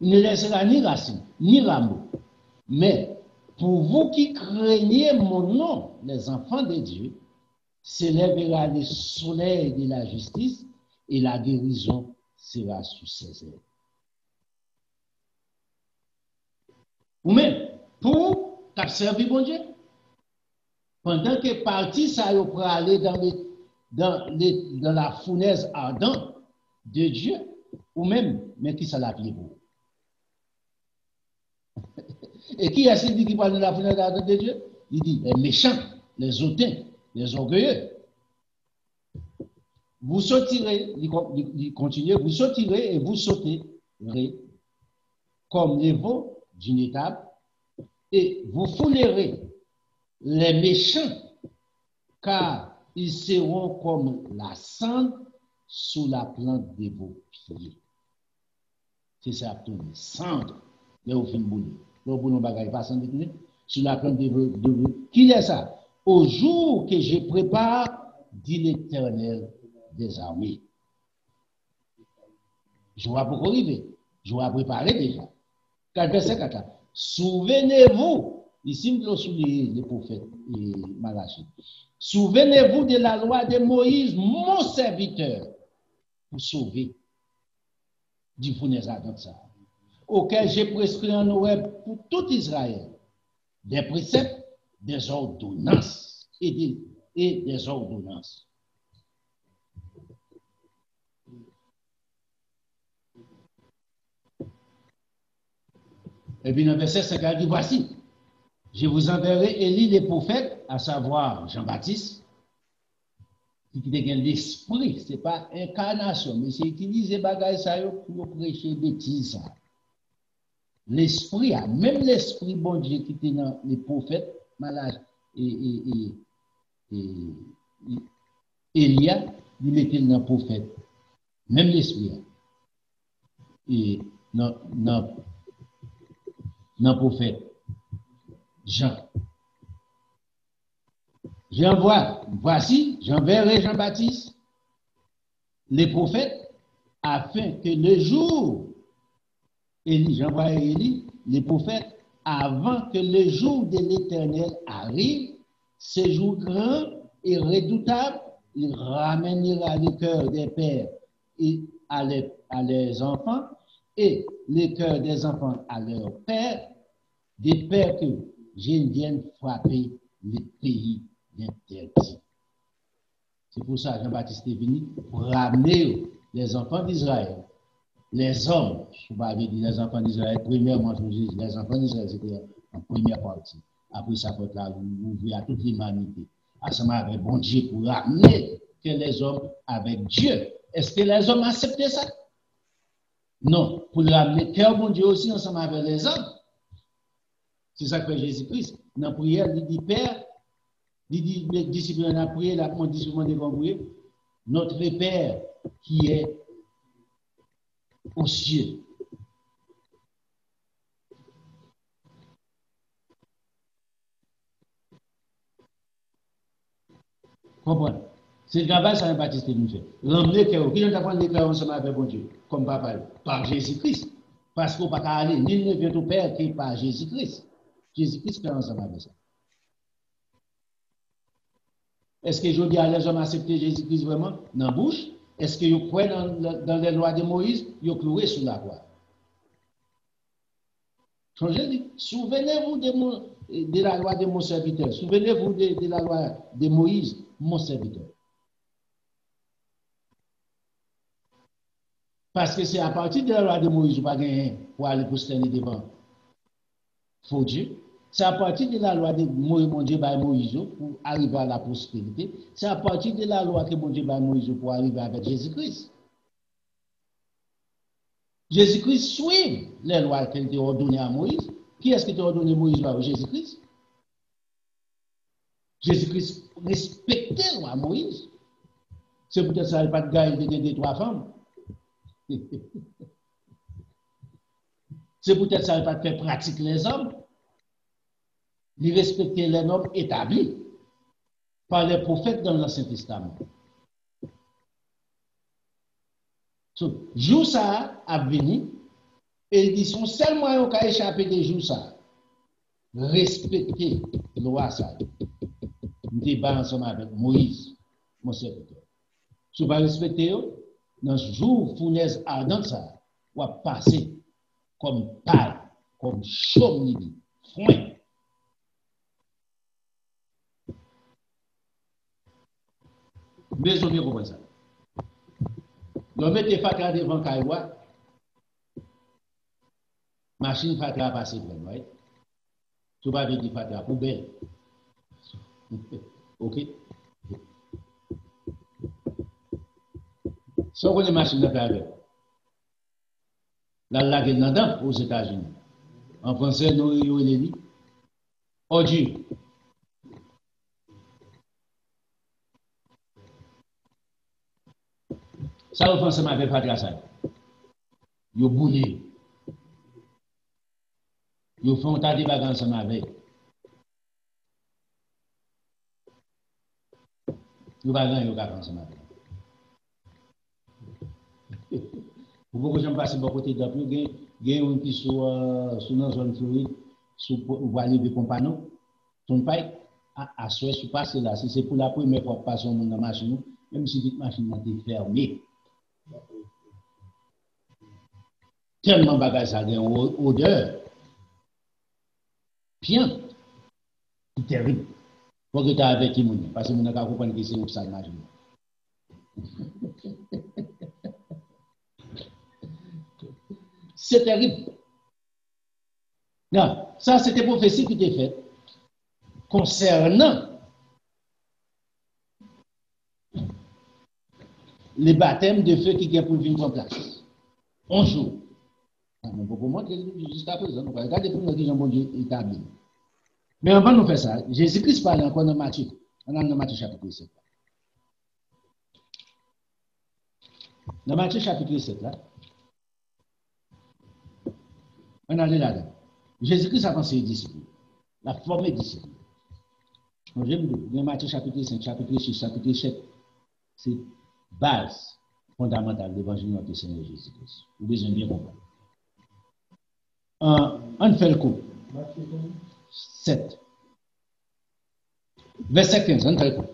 Il ne laissera ni racine, ni rameau. Mais pour vous qui craignez mon nom, les enfants de Dieu, s'élèvera le soleil de la justice et la guérison sera sous ses ailes. Ou même, pour qu'observer bon Dieu, pendant que parti ça pour aller dans la fournaise ardente de Dieu, ou même, mais qui ça l'appelle vous? Et qui a dit qui parle de la fournaise ardente de Dieu? Il dit les méchants, les hautains, les orgueilleux. Vous sauterez, il continue, vous sauterez et vous sauterez comme les veaux d'une étable et vous foulerez les méchants car ils seront comme la cendre sous la plante de vos pieds. C'est ça, cendre, là où fin boule. Là où boule, on bagaille pas cendre sous la plante de vos pieds. Qui est ça? Au jour que je prépare, dit l'Éternel des armées. Je vais pour arriver. Je vais préparer déjà. Verset 4. Souvenez-vous, ici nous soulignons les prophètes et Malachie. Souvenez-vous de la loi de Moïse, mon serviteur, pour sauver du fournaise ardente ça, auquel j'ai prescrit en Horeb pour tout Israël des préceptes, des ordonnances et des ordonnances. Et puis dans le verset 5, il dit, voici, je vous enverrai Élie les prophètes, à savoir Jean-Baptiste, qui a l'esprit, ce n'est pas incarnation, mais c'est utiliser bagaille ça pour prêcher bêtises. L'esprit, même l'esprit bon Dieu qui était dans les prophètes, malades et Élia, il mettait dans le prophète. Même l'esprit. Et dans le prophète Jean. Voici, j'enverrai Jean-Baptiste, les prophètes, afin que le jour, j'envoie Élie, les prophètes, avant que le jour de l'Éternel arrive, ce jour grand et redoutable, il ramènera le cœur des pères et à leurs enfants, et le cœur des enfants à leurs pères, des pères que je vienne frapper le pays d'interdit. C'est pour ça que Jean-Baptiste est venu pour ramener les enfants d'Israël, les hommes, je ne vais pas dire les enfants d'Israël, premièrement, je vous dis, les enfants d'Israël, c'était en première partie. Après ça, peut là, ouvrir à toute l'humanité, ensemble avec bon Dieu, pour ramener que les hommes avec Dieu. Est-ce que les hommes acceptent ça? Non, pour ramener cœur bon Dieu aussi ensemble avec les hommes. C'est ça que fait Jésus-Christ. Dans la prière, il dit Père, il dit les disciples ont prié, mon disciple de prier, notre Père qui est aux cieux. Comprenez? C'est le travail que Jean-Baptiste nous fait. Ramener cœur. Qui nous apprend les cœurs ensemble avec bon Dieu? Comme papa, par Jésus-Christ. Parce qu'on ne peut pas aller, ni ne vient au Père qui est par Jésus-Christ. Jésus-Christ fait ensemble avec ça. Est-ce que je dis à les hommes accepter Jésus-Christ vraiment dans la bouche? Est-ce que vous croyez dans les lois de Moïse? Vous clouez sur la croix. Je dis, souvenez-vous de la loi de mon serviteur. Souvenez-vous de la loi de Moïse, mon serviteur. Parce que c'est à partir de la loi de Moïse, vous ne pouvez pas gagner pour aller prosterner devant faux Dieu. C'est à partir de la loi de mon Dieu par Moïse pour arriver à la prospérité. C'est à partir de la loi que mon Dieu par Moïse pour arriver avec Jésus-Christ. Jésus-Christ suit les lois qu'il a ordonnées à Moïse. Qui est-ce qui t'a ordonné Moïse là? Jésus-Christ. Jésus-Christ respectait la loi Moïse. C'est peut-être ça, il n'y a pas de gars, il y a 3 femmes. C'est peut-être ça, il n'y a pas de faire pratique les hommes. Il respectait les normes établies par les prophètes dans l'Ancien Testament. Jour ça a venu Et il dit, son seul moyen qu'à échapper des jours ça, respecter la loi ça. Débat ensemble avec Moïse, mon serviteur. Si vous ne respectez pas, dans ce jour fournaise ardente ça, on va passer comme paille, comme chaume, foin. Mais je bien comprendre ça. Donc, mettez Fatra devant Kaïwa, machine Fatra passe plein, right? Tu vas dire Fatra poubelle. Ok? Si on connaît machine de avec, la lague dedans aux États-Unis. En français, nous, il dit, ordure. Ça, vous pensez m'avait pas de ça. Vous boulez. Vous font un tas de bagages ensemble avec. Vous bagages, vous bagages ensemble avec. Vous pouvez jamais passer de côté de plus, il y a un qui sur la zone Floride, vous allez de compagnon, ton paille, à souhait, si passer là, si c'est pour la première fois que passe dans la machine, même si cette machine est fermée. Tellement bagage ça a une odeur. Bien. C'est terrible. Faut que tu as avec qui moun, parce que moun n'a pas compris que c'est où ça machine. C'est terrible. Non, ça c'était prophétie qui était faite concernant les baptêmes de feu qui viennent pour venir en place. Un jour. On peut montrer jusqu'à présent. On va regarder pour nous dire bon Dieu établi. Mais avant de nous faire ça, Jésus-Christ parle encore dans Matthieu. On a dans Matthieu chapitre 7. Dans Matthieu chapitre 7, là, on a là-dedans. Jésus-Christ a pensé aux disciples. La formé disciples. Donc, j'aime dire, dans Matthieu chapitre 5, chapitre 6, chapitre 7, c'est base fondamentale de l'évangile de notre Seigneur Jésus-Christ. Vous devez bien comprendre. On fait le coup. 7. Verset 15, on fait le coup.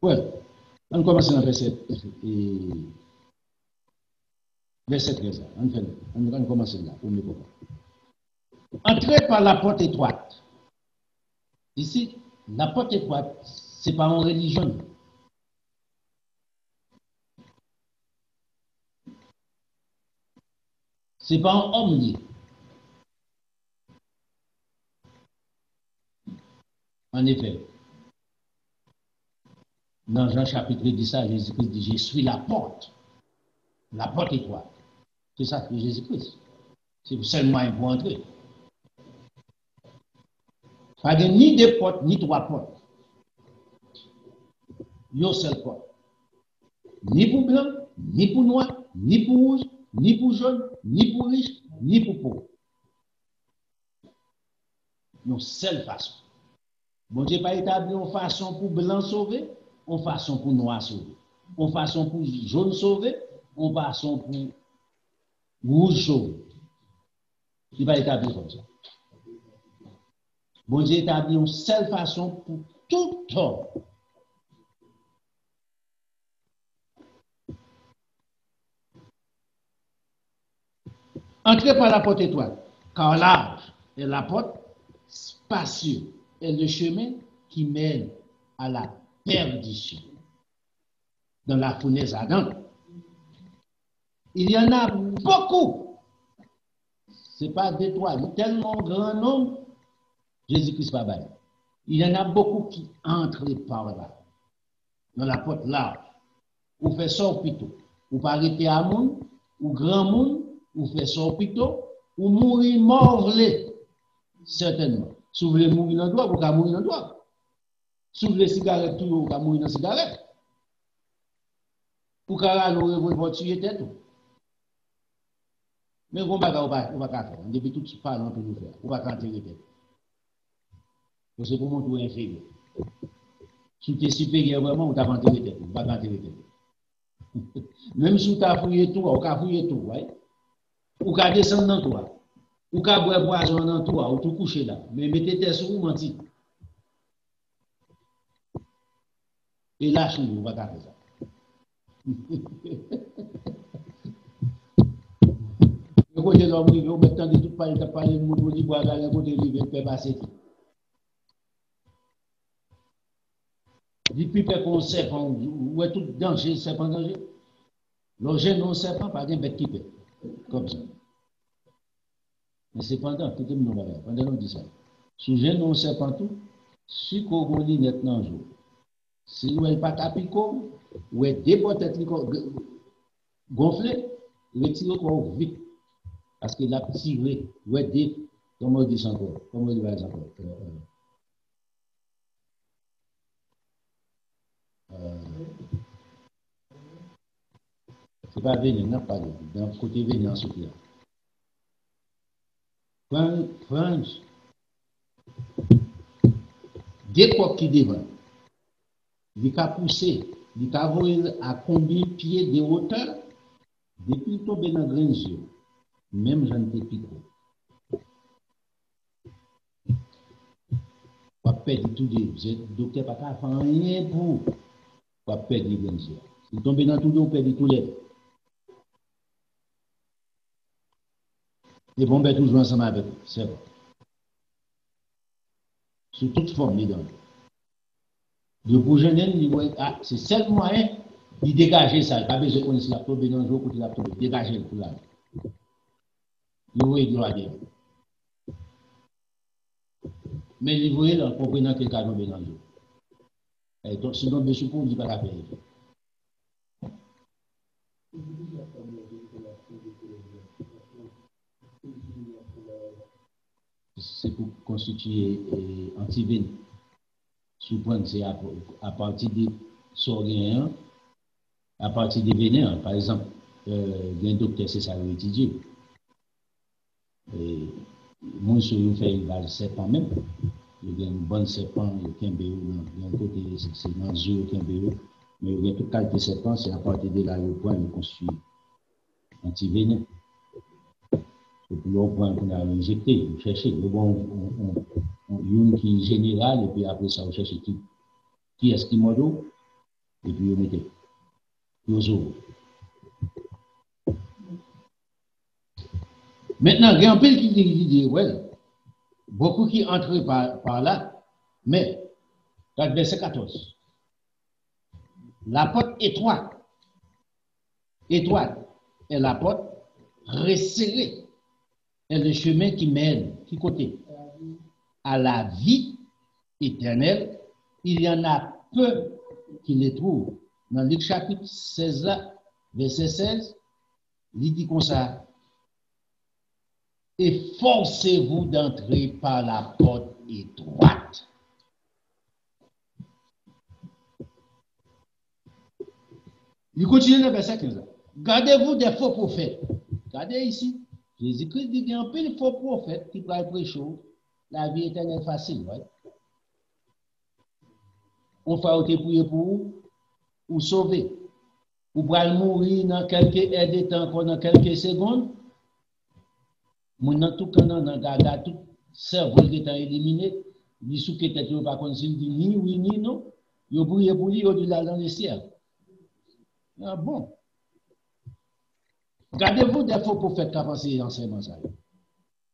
Ouais. On commence dans verset 13. On commence là, pour mieux comprendre. Entrez par la porte étroite. Ici, la porte étroite, ce n'est pas une religion. Ce n'est pas un homme lié. En effet, dans Jean chapitre 10, Jésus-Christ dit, je suis la porte étroite. C'est ça que Jésus-Christ. C'est seulement pour entrer. Pas de ni deux portes, ni trois portes. Il y a une seule porte. Ni pour blanc, ni pour noir, ni pour rouge, ni pour jaune, ni pour riche, ni pour pauvre. Une seule façon. Bon Dieu pas établi une façon pour blanc sauver, une façon pour noir sauver, une façon pour jaune sauver, une façon pour rouge sauver. Il va établir comme ça. Bon Dieu établit une seule façon pour tout homme. Entrez par la porte étroite, car large est la porte, spacieux est le chemin qui mène à la perdition. Dans la fournaise ardente, il y en a beaucoup. Ce n'est pas des trois, tellement grand nombre. Jésus-Christ pas bail. Il y en a beaucoup qui entrent par là, dans la porte large. Ou fait ça au plutôt. Ou pas arrêter à monde, ou grand monde, ou fait ça au plutôt, ou mourir morvelé. Certainement. Si vous voulez mourir dans le doigt, vous pouvez mourir dans le doigt. Si vous voulez cigarette, vous pouvez mourir dans la cigarette. Pour que vous pouvez tuer tête. Mais vous ne pouvez pas faire. Depuis tout ce parlant pour nous faire. Vous ne pouvez pas enterrer tête. C'est pour montrer inférieur. Si tu es supérieur vraiment, vous n'avez pas enterré tête. Vous ne pouvez pas enterrer tête. Même si vous avez fouillé tout, vous avez fouillé tout, ouais. Ou qu'à descendre dans toi. Ou qu'à boire poison dans toi, ou tout coucher là. Mais mettez tes sous, menti. Et lâche vous va faire ça. Côté l'homme, il va mettre de tout parler, de parler, de monde, il boit, d'aller côté lui, il peut passer. Depuis qu'on serpent, où est tout danger, serpent danger. L'objet non serpent, pas de bête qui peut. Comme ça. Mais cependant, tout le monde va pendant nous dit ça. Sujet non serpent tout, si qu'on lit net dans jour. Si vous n'avez pas capico, ou est déporté gonflé, retirez quoi vite. Parce qu'il a tiré, ou est dé, comment on dit ça encore, comment on dit ça encore. C'est pas venir, non, pas dans le côté venir en soutien. France, dès quoi qui devant, il a poussé, il a volé à combien de pieds de hauteur, depuis tomber dans le grand jeu, même j'en ai piqué. On va perdre tout le docteur n'a pas fait rien pour perdre le grand jeu. Il tombe dans tout le on perd tout les. Et bon, ben toujours ensemble avec vous, c'est bon. Sous toute forme, les dents. Le projet, c'est seul moyen de dégager ça. Il n'y a pas besoin de connaître la tombe dans le jour où il a tombé. Dégager le coup là. Il doit dire. Mais il voit là, comprenant qu'il a tombé dans le jour. Et donc, sinon, bien sûr, on ne dit pas la paix. C'est pour constituer antivène. Souvent, c'est à partir des sauriens, à partir des vénins. Par exemple, un docteur, c'est ça, étudier. Moi, je fais le serpent même. Il y a une bonne serpent, il y a un béo, il y a un côté, c'est dans le jeu, il y a un béo. Mais il y a toute qualité de serpent, c'est à partir de l'aéroport, il construit antivénin. Et puis, on prend qu'on a injecté, on cherche, une qui est générale, et puis après ça, on cherche qui est-ce qui m'a d'eau, et puis on mettait. Maintenant, il y a un peu qui dit, ouais, beaucoup qui entrent par là, mais, dans le verset 14, la porte étroite est la porte resserrée. Et le chemin qui mène, qui côté, à la vie éternelle, il y en a peu qui les trouvent. Dans Luc chapitre 16, verset 16, il dit comme ça, efforcez-vous d'entrer par la porte étroite. Il continue le verset 15. Gardez-vous des faux prophètes. Regardez ici. Jésus-Christ dit qu'il y a un peu de faux prophètes qui parlent très chaud. La vie éternelle facile. Ouais? On va te prier pour ou sauver. Ou pour mourir dans quelques heures de temps, dans quelques secondes. Maintenant, tout le tout cerveau qui est éliminé, il sous qui était pas connu, dit ni oui ni non. Il prie pour lui au-delà dans les ciels. Ah bon. Gardez-vous des faux prophètes qui avancent enseignement ça.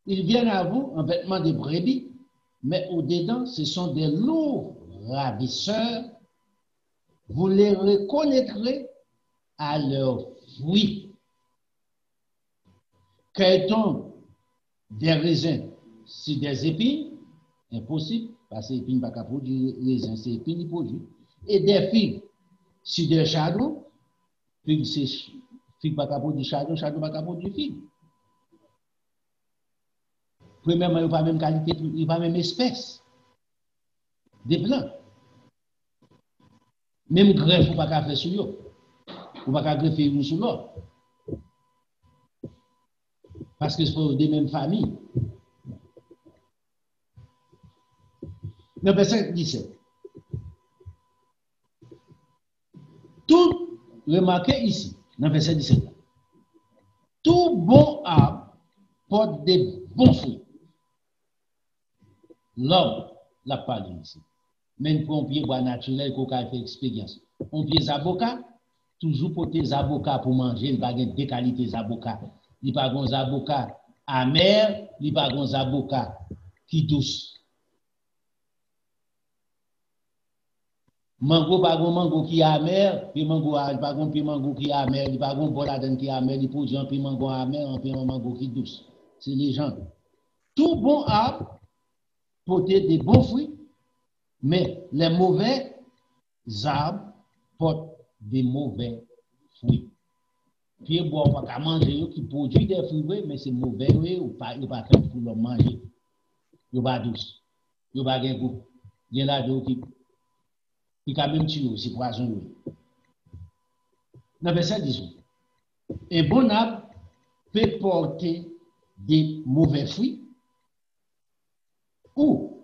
Ils viennent à vous en vêtements de brebis, mais au-dedans, ce sont des loups ravisseurs. Vous les reconnaîtrez à leurs fruits. Cueille-t-on des raisins sur des épines? Impossible, parce que l'épine ne peut pas produire raisin, c'est l'épine qui produit. Et des figues sur des chardons, figues c'est figue pas capable de chardon, chardon pas capable de figue. Premièrement, il n'y a pas même qualité, il n'y a pas même espèce. Des plants. Même greffe, il n'y a pas faire sur l'eau. Il n'y a pas greffer une sur l'autre. Parce que c'est des mêmes familles. Le verset 17. Tout remarquez ici. Dans le verset 17. tout bon arbre porte des bons fruits. L'homme l'a parlé ici. Même pour un pied bois naturel qu'on a fait expérience. On pied avocat, toujours pour tes avocats pour manger, il n'y a pas de qualités d'avocat. Il n'y a pas de avocats amers, il n'y a pas de avocats qui douce. Mango, pas de mango qui est amer, puis mango, pas de mango qui est amer, il n'y a pas de boladin qui est amer, il n'y a pas de mango amer, puis mango qui est douce. C'est les gens. Tout bon arbre porte des bons fruits, mais les mauvais arbres portent des mauvais fruits. Puis bois on va manger qui produit des fruits, mais c'est mauvais, ou pas fait pour le manger. Il pas douce. Il pas de goût. Il y a là qui quand même tué aussi poison. Dans verset 18. Un bon arbre peut porter des mauvais fruits, ou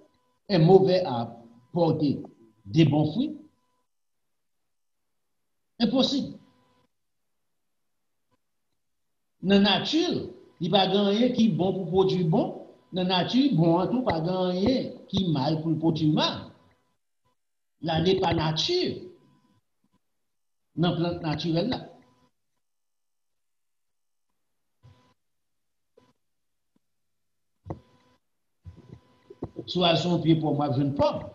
un mauvais arbre porter des bons fruits. Impossible. Dans la nature, il n'y a pas rien qui est bon pour produire bon. Dans la nature, bon en tout, pas rien qui est mal pour produire mal. Là, n'est pas nature. Dans la plante naturelle là. Soit son pied pour moi, je ne pomme.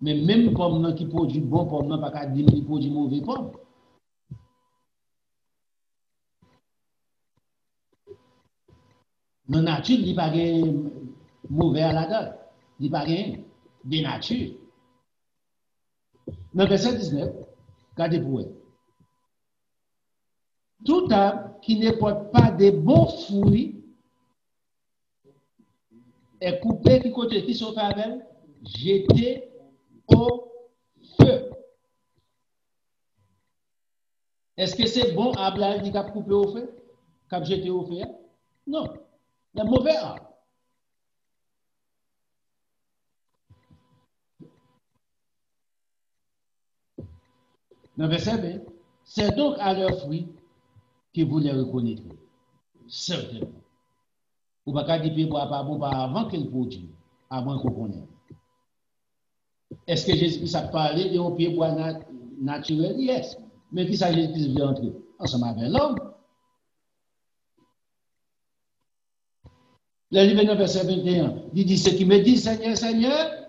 Mais même pomme qui produit bon pomme, pas qu'à dire qu'il produit mauvais pomme. Dans la nature, il n'y a pas de mauvais à la donne. Il n'y a pas de nature. Dans le verset 19, regardez pour eux. Tout arbre qui ne porte pas de bons fruits est coupé qui côté qui sont avec, jeté au feu. Est-ce que c'est bon arbre là qui a coupé au feu? Qui a jeté au feu? Non. Le mauvais arbre. Dans le verset 20, c'est donc à leurs fruits que vous les reconnaîtrez. Certainement. Ou pas dire pour pas bon avant qu'il produise, avant qu'on connaisse. Est-ce que Jésus-Christ a parlé de un pied bois naturel? Yes. Mais qui ça Jésus-Christ veut entrer? Ensemble avec l'homme. Le livre 9, verset 21, il dit, ce qui me dit, Seigneur, Seigneur,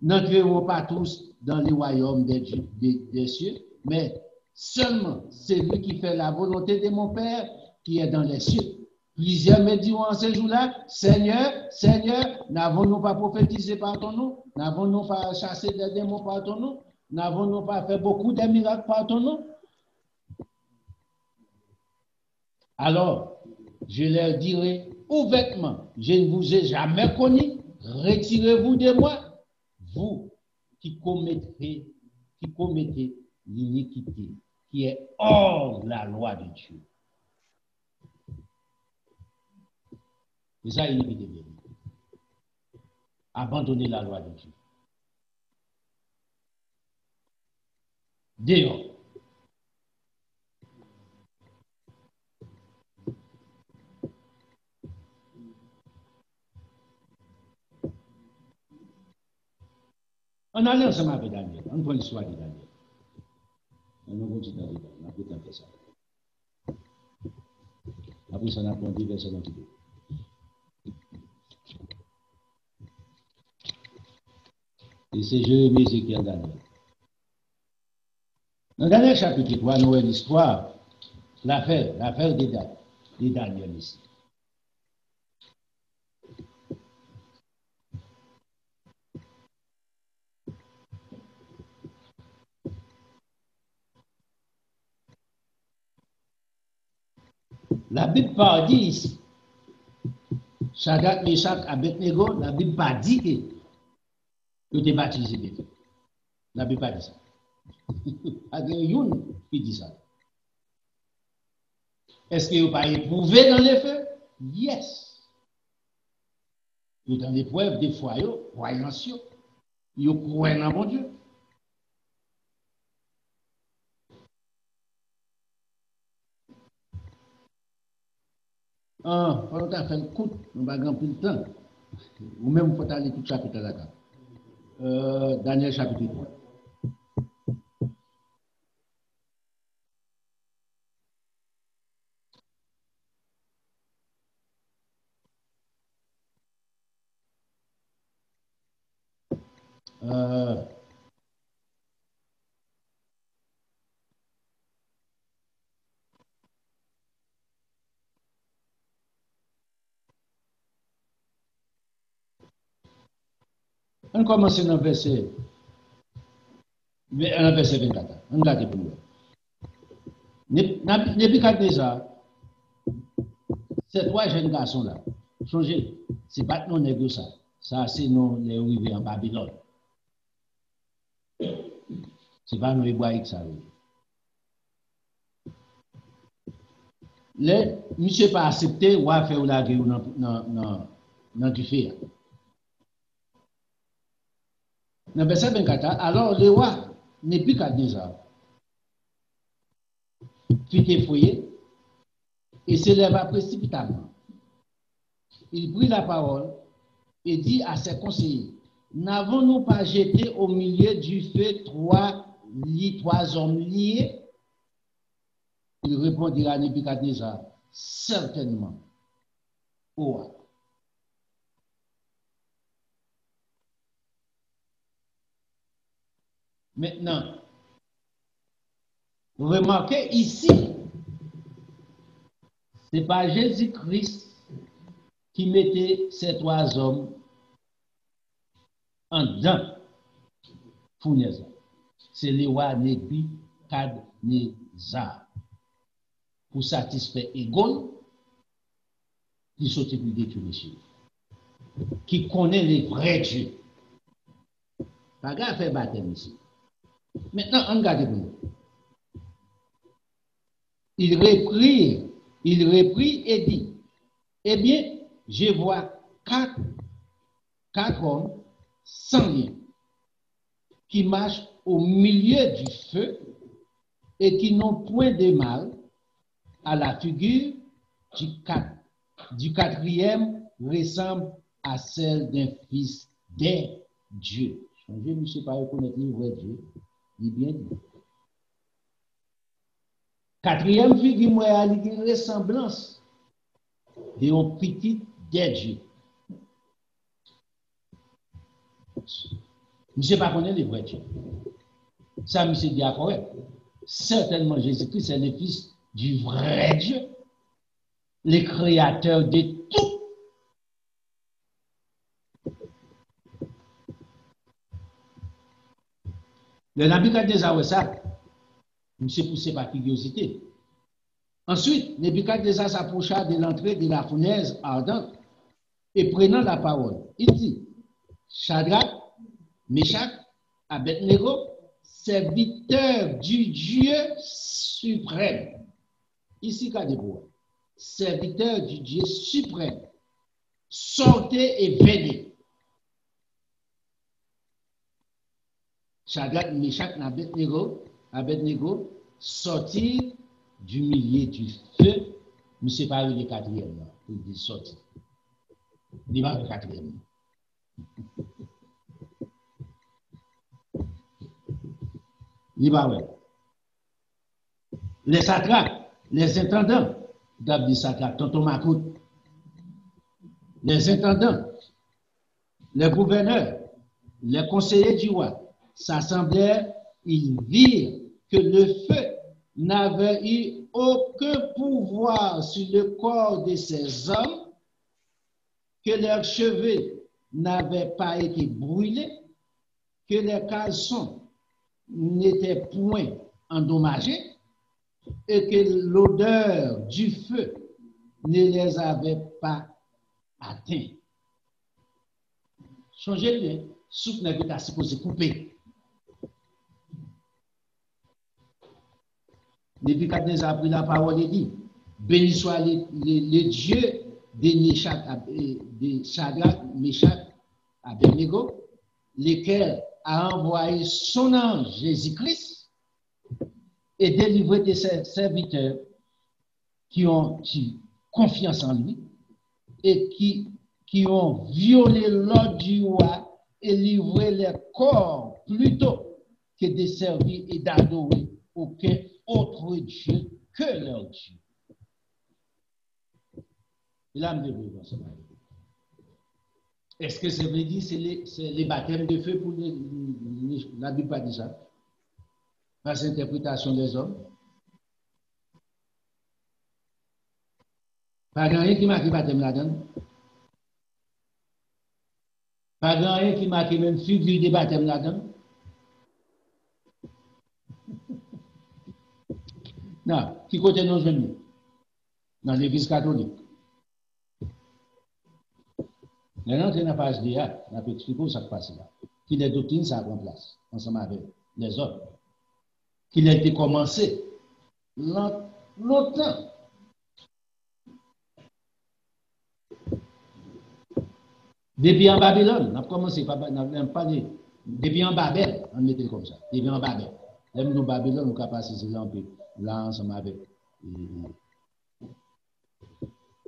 n'entreront pas tous dans les royaumes des cieux, mais seulement celui qui fait la volonté de mon Père qui est dans les cieux. Plusieurs me diront en ce jour-là, Seigneur, Seigneur, n'avons-nous pas prophétisé par ton nom? N'avons-nous pas chassé des démons par ton nom? N'avons-nous pas fait beaucoup de miracles par ton nom? Alors, je leur dirai ouvertement, je ne vous ai jamais connu, retirez-vous de moi, vous qui commettez l'iniquité qui est hors la loi de Dieu. C'est ça l'iniquité. Abandonner la loi de Dieu. Dehors. On allait ensemble avec Daniel. On prend l'histoire de Daniel. On continue avec Daniel. On a peut-être ça. Après ça, on a pris verset 22. Et c'est Jérémie, Ézéchiel, Daniel. Dans Daniel chapitre 3, nous avons l'histoire, l'affaire de Daniel ici. La Bible pas dit ici, Shadrach, Meshach, Abednego, la Bible pas dit que tu es baptisé de feu. La Bible pas dit ça. Il y a un qui dit ça. Est-ce que vous pas éprouvé dans les feux? Yes. Vous dans l'épreuve des fois, croyance, vous croyez dans mon Dieu. pendant qu'on fait le coup, on va gagner plus de temps. Ou même, il faut aller tout chapitre là. Daniel chapitre 3. On commence dans le verset 24. On regarde pour nous. Nebuchadnezzar, ces trois jeunes garçons-là, changez, c'est pas non négociable. Ça, c'est non les arrivés en Babylone. C'est pas nous hébraïques, ça. Les, monsieur pas accepté, ou a fait la guerre dans du feu. Dans le verset 24, alors le roi Nebuchadnezzar fit effrayé et s'éleva précipitamment. Il prit la parole et dit à ses conseillers, n'avons-nous pas jeté au milieu du feu trois hommes liés? Il répondit à Nebuchadnezzar, certainement. Oh. Maintenant, remarquez ici, ce n'est pas Jésus-Christ qui mettait ces trois hommes en dedans fournaise. C'est le roi Nebuchadnezzar. Pour satisfaire Egon, qui sortit plus détruire les chiffres, qui connaît les vrais dieux. Pas grave faire baptême ici. Maintenant, on regarde pour nous. Il reprit et dit, eh bien, je vois quatre hommes sans lien qui marchent au milieu du feu et qui n'ont point de mal à la figure du quatrième ressemble à celle d'un fils des dieux. Je ne sais pas reconnaître le vrai Dieu. Il bien dit. Quatrième figure, moi, a une ressemblance de un petit des dieux. Je ne sais pas connaître le vrai Dieu. Ça, M. dit à correct. Certainement, Jésus-Christ est le fils du vrai Dieu, le créateur de tout. Le Nebuchadnezzar, ça, il s'est poussé par curiosité. Ensuite, Nebuchadnezzar s'approcha de l'entrée de la fournaise ardente et prenant la parole, il dit, Shadrach, Meshach, Abednego, serviteurs du Dieu suprême. Ici, Kadeboua, serviteur du Dieu suprême, sortez et venez. Shadrach, Meshach, Abednego, sortir du milieu du feu, mais ce n'est pas le quatrième, il dit sortir. Il va le quatrième. Il va ouais. Les satrapes, les intendants, d'abord satrapes, tonton Macoute, les intendants, les gouverneurs, les conseillers du roi s'assemblèrent, ils virent que le feu n'avait eu aucun pouvoir sur le corps de ces hommes, que leurs cheveux n'avaient pas été brûlés, que leurs caleçons n'étaient point endommagés, et que l'odeur du feu ne les avait pas atteints. Changez le soupe n'est pas supposé couper. Nebuchadnezzar a pris la parole et dit, béni soit le Dieu de Shadrach, Meshach, Abednego, lequel a envoyé son ange Jésus-Christ et délivré de ses serviteurs qui confiance en lui et qui ont violé l'ordre du roi et livré leur corps plutôt que de servir et d'adorer aucun autre Dieu que leur Dieu. Et là, est-ce que ça veut dire que c'est les baptêmes de feu pour la Bible pas dit ça? Par l'interprétation des hommes? Pas grand rien qui marque le baptême là-dedans? Pas grand rien qui marque même figure des baptêmes là-dedans? Non, qui côté nos jeunes? Dans l'église catholique. Maintenant, on a pas HDA, on a pu expliquer ça qui passe là. Qui les doctrines, ça prend place, ensemble avec les autres. Qu'il a été commencé longtemps. Depuis en Babylone, on a commencé, on parlé, depuis en Babel, on mettait comme ça, depuis en Babel. Même nous, Babylone, on a passé là ensemble avec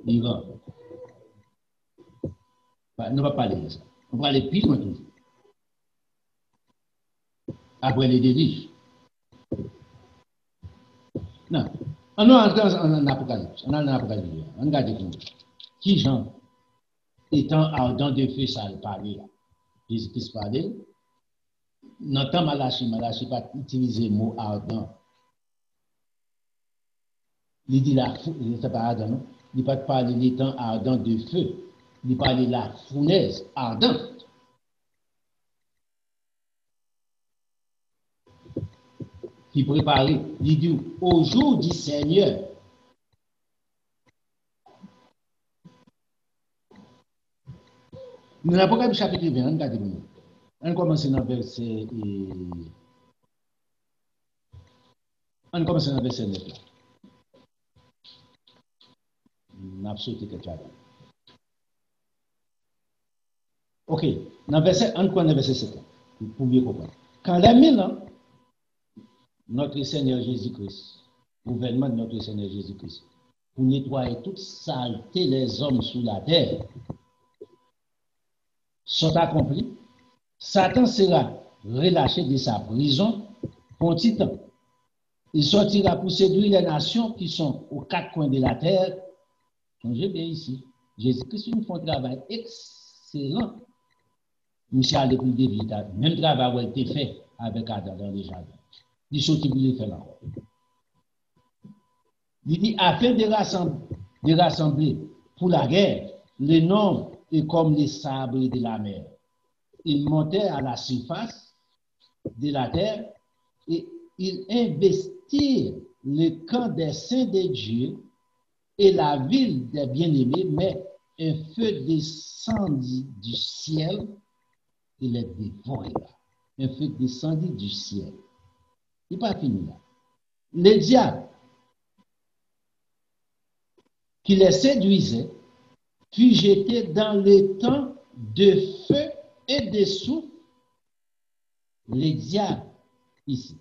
l'Iran. On ne va pas parler de ça. On va aller plus loin toujours. Après les délits. Non. On entre en Apocalypse. On a en Apocalypse. On regarde qui Jean, étant ardent de feu, ça le parlait là. Jésus-Christ parlait. N'entend Malachi pas utiliser le mot ardent. Il dit la foule, il n'est pas ardent, non? Il ne pas parler l'étant ardent de feu. Il parlait de la fournaise ardente. Qui préparait, il dit, au jour du Seigneur. Dans l'Apocalypse chapitre 20, regardez-moi. On commence dans le verset 9. On a sauté quelque chose. Ok, dans verset 1, on verset 7, pour bien comprendre. Quand la mine, notre Seigneur Jésus-Christ, gouvernement de notre Seigneur Jésus-Christ, pour nettoyer toute saleté les hommes sous la terre, sont accomplis, Satan sera relâché de sa prison pour un petit temps. Il sortira pour séduire les nations qui sont aux quatre coins de la terre. Songez bien ici, Jésus-Christ nous fait un travail excellent. Monsieur a depuis des vies, même travail a été fait avec Adam dans les jardins. Il sortit pour le faire encore. Il dit, afin de rassembler pour la guerre, les noms est comme les sabres de la mer. Il montait à la surface de la terre et il investit le camp des saints de Dieu et la ville des bien-aimés, mais un feu descendit du ciel. Il est dévoré là. Un feu descendit du ciel. Il n'est pas fini là. Le diable qui les séduisait fut jeté dans le temps de feu et de souffle. Le diable ici.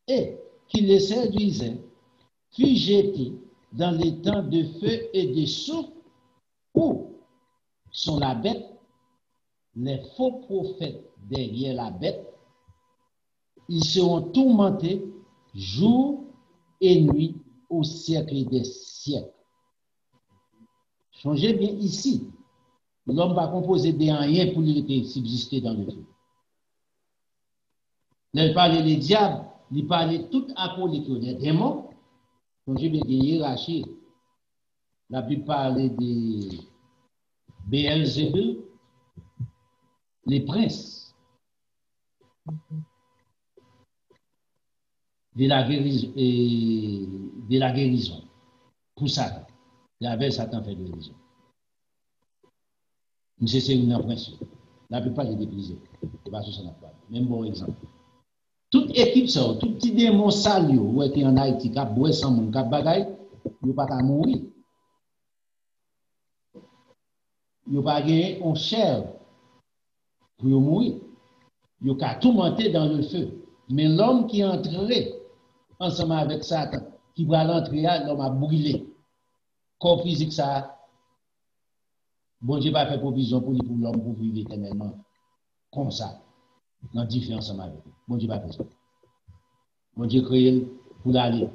Et qui les séduisait fut jeté dans le temps de feu et de souffle où sont la bête, les faux prophètes derrière la bête. Ils seront tourmentés jour et nuit au siècle des siècles. Changez bien ici. L'homme va composer de rien pour lui subsister dans le feu. Il parlait des diables, il parlait tout à cause des démons. Changez bien des hiérarchies. La Bible parlait de Beelzébul, les princes. De la guérison pour Satan. Et avec Satan fait guérison. Mais c'est une impression. La plupart des déprisés. Même bon exemple. Toute équipe, ça, tout petit démon sale, ou était en Haïti, qui a boit sans monde, qui a bagaille, il n'y a pas qu'à mourir. Il n'y a pas gagné en chair pour mourir. Il n'y a qu'à tout monter dans le feu. Mais l'homme qui est entré ensemble avec Satan, qui va l'entrée, l'homme a brûlé. Corps physique, ça, bon Dieu va faire provision pour l'homme pour vivre éternellement. Comme ça, dans différence avec lui. Bon Dieu va faire ça. Bon Dieu créé pour aller,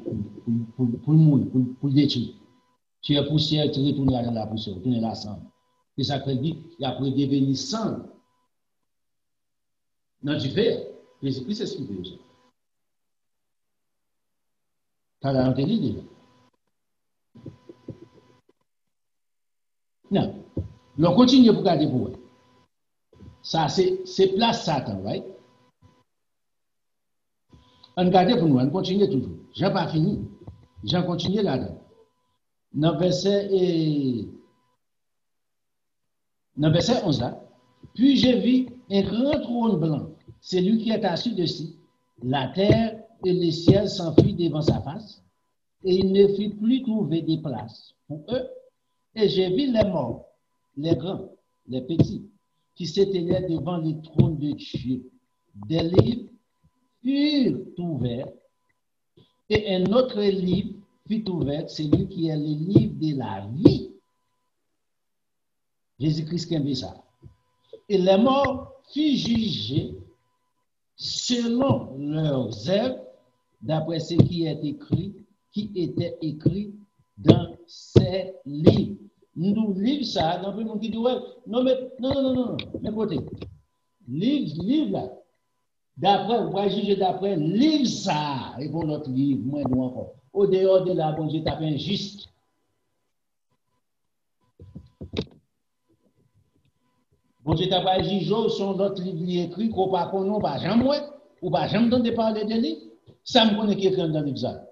pour le mourir, pour le détruire. Tu es poussière, tu retournes dans la poussière, retournes la sang. Et ça fait dire, et après devenir sang. Non, tu fais. Jésus-Christ c'est ce qu'il fait. Tu as entendu déjà. Non. On continue pour garder pour vous. Ça, c'est place Satan, right? On garde pour nous, on continue toujours. Je n'ai pas fini. J'en continue là-dedans. Dans verset 11 là. Puis j'ai vu un grand trône blanc. C'est lui qui est assis dessus. La terre et les ciels s'enfuient devant sa face. Et il ne fit plus trouver de place pour eux. Et j'ai vu les morts, les grands, les petits, qui s'éteignaient devant le trône de Dieu. Des livres furent ouverts. Et un autre livre fut ouvert, celui qui est le livre de la vie. Jésus-Christ qui a dit ça. Et les morts furent jugés selon leurs œuvres, d'après ce qui était écrit dans ces livres. Nous lisons ça, dans le monde qui dit, ouais, non, mais écoutez, livre là, d'après, vous pouvez juger d'après, livre ça, et pour notre livre, moi, nous encore. Au dehors de la bon Dieu, t'as fait injuste. Bon Dieu, t'as pas juger sur notre livre écrit, qu'on pas qu'on n'a pas jamais, ou pas jamais donné parler de lui. Ça me connaît quelqu'un dans le livre ça.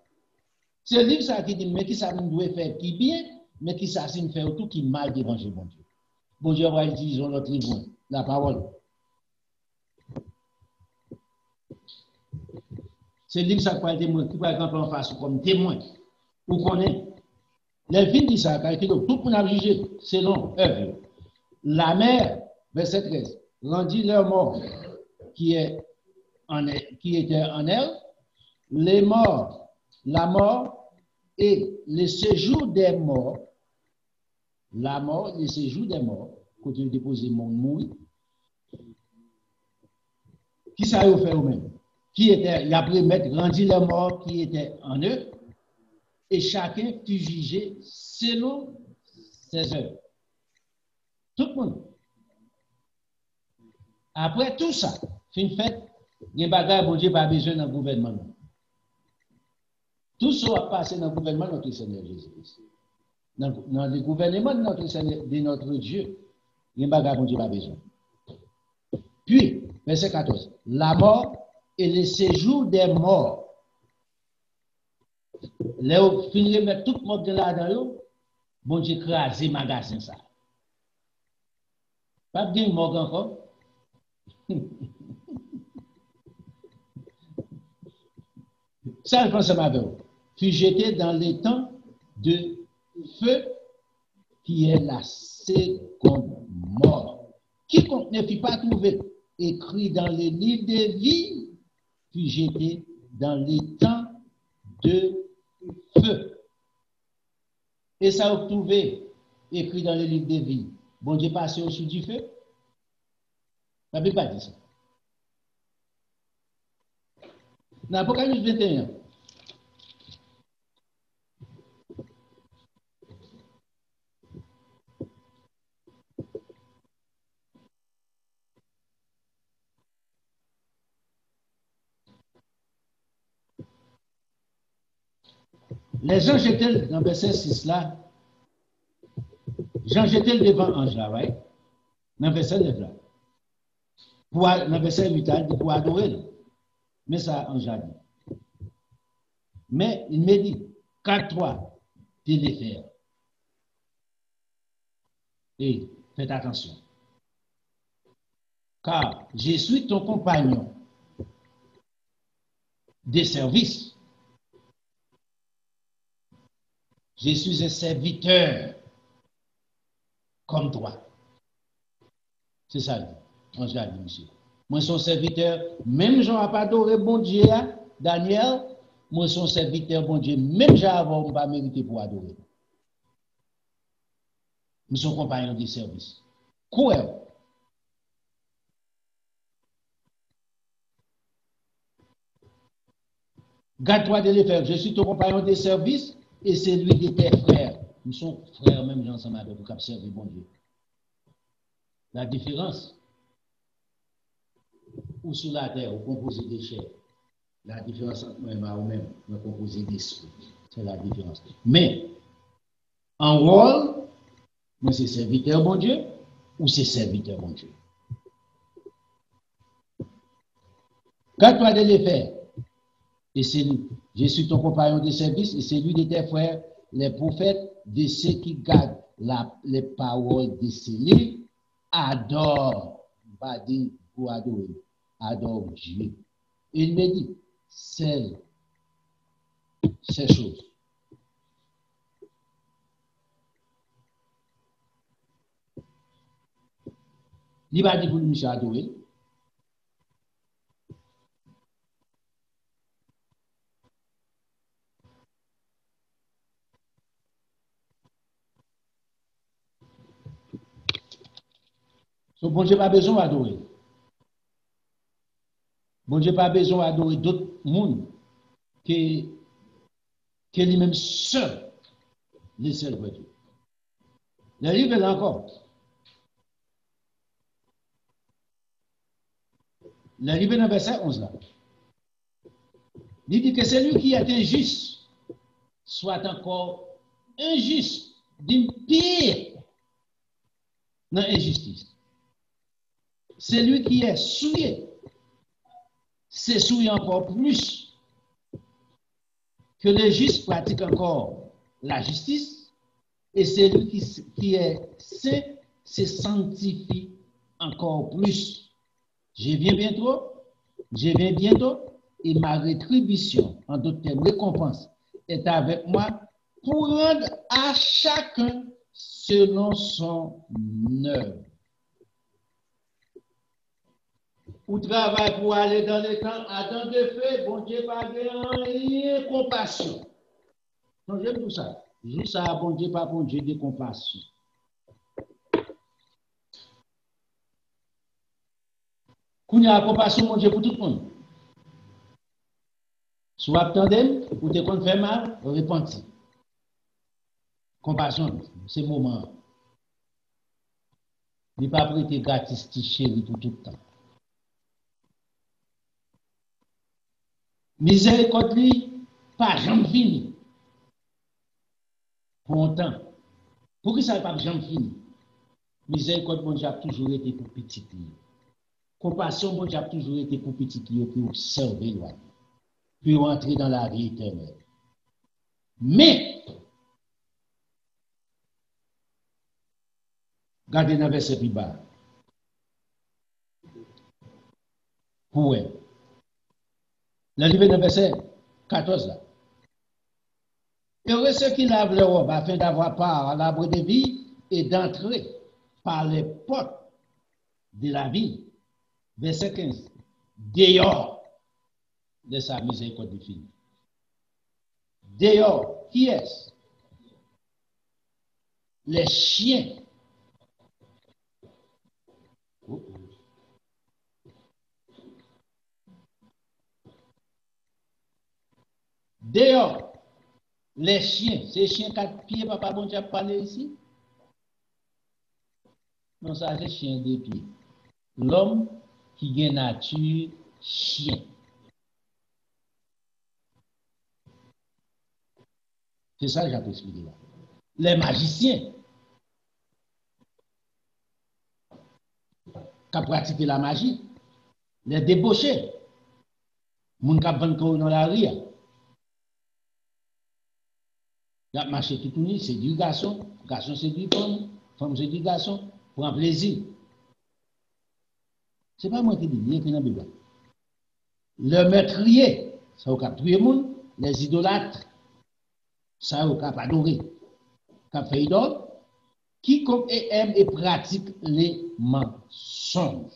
C'est le livre ça qui dit, mais qui ça nous doit faire qui bien, mais qui ça signe faire tout qui mal devant Dieu, bon Dieu. Bon Dieu va utiliser notre livre, la parole. C'est le livre ça qui va être témoin, qui va être en face comme témoin. Vous connaissez. Les filles disent ça, car tout le monde a jugé selon œuvre. La mère, verset 13, rendit leur mort qui était en elle, les morts, la mort et le séjour des morts, la mort, le séjour des morts, quand ils déposent mon mouille, qui ça a fait eux-mêmes? Qui était, il a pris mettre, rendit les morts qui étaient en eux, et chacun fut jugé selon ses œuvres. Tout le monde. Après tout ça, fin fait, les bagages, bon Dieu, pas besoin d'un gouvernement. Tout ça va passer dans le gouvernement de notre Seigneur Jésus-Christ. Dans le gouvernement de notre Seigneur, de notre Dieu, les bagages, bon Dieu, pas besoin. Puis, verset 14, la mort et le séjour des morts. Là, où finir de mettre tout le monde là-dedans, bon Dieu, écraser magasin ça. Pas de mort encore. Ça, je pense à ma vie. Fut jeté dans les temps de feu qui est la seconde mort. Quiconque ne fut pas trouvé écrit dans les livres de vie fut jeté dans les temps de feu. Et ça a trouvé écrit dans les livres de vie. Bon Dieu passé au-dessus du feu. La Bible pas dit ça. Dans l'Apocalypse 21, les gens jetaient dans verset 6 là, Jean jetait devant ange là, right? Dans verset 9 là. Dans verset 8 là, pour adorer. Mais ça, ange a dit. Mais il me dit, 4-3, tu les faire. Et faites attention. Car je suis ton compagnon de service. Je suis un serviteur comme toi. C'est ça, ange a dit, monsieur. Moi, son serviteur, même Jean n'a pas adoré bon Dieu, Daniel, moi, son serviteur, bon Dieu, même j'avais pas mérité pour adorer. Nous sommes compagnons de service. Quoi? Garde-toi de les faire. Je suis ton compagnon de service et c'est lui de tes frères. Nous sommes frères même ensemble avec vous qui servir bon Dieu. La différence, ou sur la terre, ou composé des chairs. La différence entre moi et moi-même, nous composé d'esprit. C'est la différence. Mais, en rôle, moi c'est serviteur bon Dieu, ou c'est serviteur bon Dieu. Garde-toi de les faire. Et c'est lui. Je suis ton compagnon de service et c'est lui de tes frères, les prophètes, de ceux qui gardent les paroles de ces livres, adore, pas dire pour adorer, adore Dieu. Il me dit, ces choses. Il va dire pour nous adorer. So, bon Dieu pas besoin d'adorer. Bon Dieu pas besoin d'adorer d'autres mondes que lui-même seul, les seuls vrai Dieu. Le livre là encore. Le livre dans verset 11 là. Il dit que celui qui est injuste soit encore injuste, d'une pire dans l'injustice. Celui qui est souillé, c'est souillé encore plus que le juste pratique encore la justice, et celui qui est saint se sanctifie encore plus. Je viens bientôt, et ma rétribution, en d'autres termes, récompense, est avec moi pour rendre à chacun selon son œuvre. Ou travail pour aller dans les camps, à temps de feu, bon Dieu pas de compassion. Non, j'aime tout ça. Juste ça, bon Dieu pas bon Dieu de compassion. Quand il y a la compassion, bon Dieu pour tout le monde. Soit attendez, ou te qu'on fait mal, repentir. Compassion, c'est moment. Il n'est pas prêté gratis, chéri, pour tout le temps. Miséricorde, pas jamais fini. Pour longtemps. Pour qui ça pas jamais fini? Miséricorde, bon Dieu, a toujours été pour petit. Compassion, bon Dieu, a toujours été pour petit, pour servir loin. Puis entrer dans la vie éternelle. Mais, regardez dans le verset plus bas. Pour elle. Le livre dans le verset 14 là. Heureux ceux qui lavent leur robe afin d'avoir part à l'arbre de vie et d'entrer par les portes de la vie. Verset 15. Dehors de sa miséricorde divine. Dehors, qui est-ce? Les chiens. Dehors, les chiens. Ces chiens 4 pieds, papa bon Dieu a parlé ici? Non, ça c'est chien 2 pieds. L'homme qui a nature chien. C'est ça que j'ai expliqué là. Les magiciens qui pratiquent la magie, les débauchés, les gens qui vont dans la rue, ils marchent tout le monde, c'est du garçon, garçon c'est du femme, femme c'est du garçon, pour un plaisir. Ce n'est pas moi qui dis, il y a dans la Bible. Le meurtrier, ça a tué le monde, les idolâtres, ça a adoré, qui fait idole, quiconque aime et pratique les mensonges.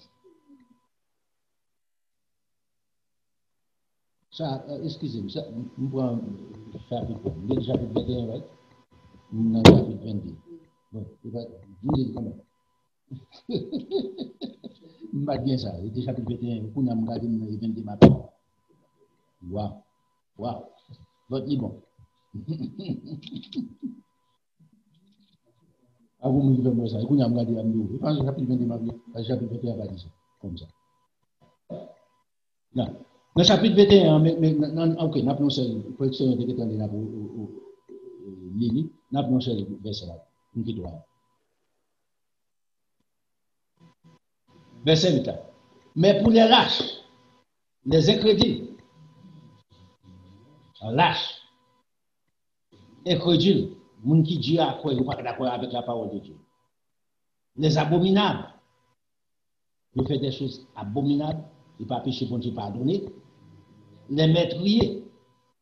Ça, excusez-moi, ça, nous prenons le chapitre 1. Le chapitre 21, right? Nous avons le chapitre 22. Bon, je vais quand même. Je ne bien ça. Le chapitre 21, nous avons regardé le 22 matin. Waouh, waouh. Votre lit bon. Ah, vous me dites ça. Nous avons regardé la vidéo. Je pense que le chapitre 22 matin, le chapitre 21 va dire ça. Comme ça. Non. Dans le chapitre 21, ok, nous avons prononcé le prédiction de l'éternel au Lili, nous avons prononcé le verset là. Nous qui doit. Verset 8. Mais pour les lâches, les incrédules, lâches, incrédules, les gens qui disent à quoi ils ne sont pas d'accord avec la parole de Dieu. Les abominables, ils font des choses abominables, ils ne peuvent pas pécher pour Dieu pardonner. Les meurtriers,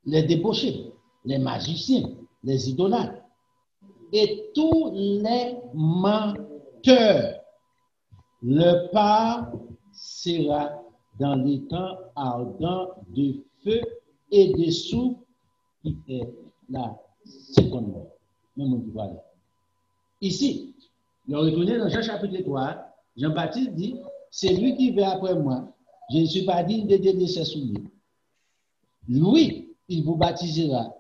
les débauchés, les magiciens, les idolâtres et tous les menteurs. Le part sera dans les temps ardents de feu et de souffle qui est la seconde mort. Même on peut aller. Ici, nous retournons dans Jean chapitre 3, Jean-Baptiste dit, c'est lui qui vient après moi. Je ne suis pas digne de délaisser ses souliers. Lui, il vous baptisera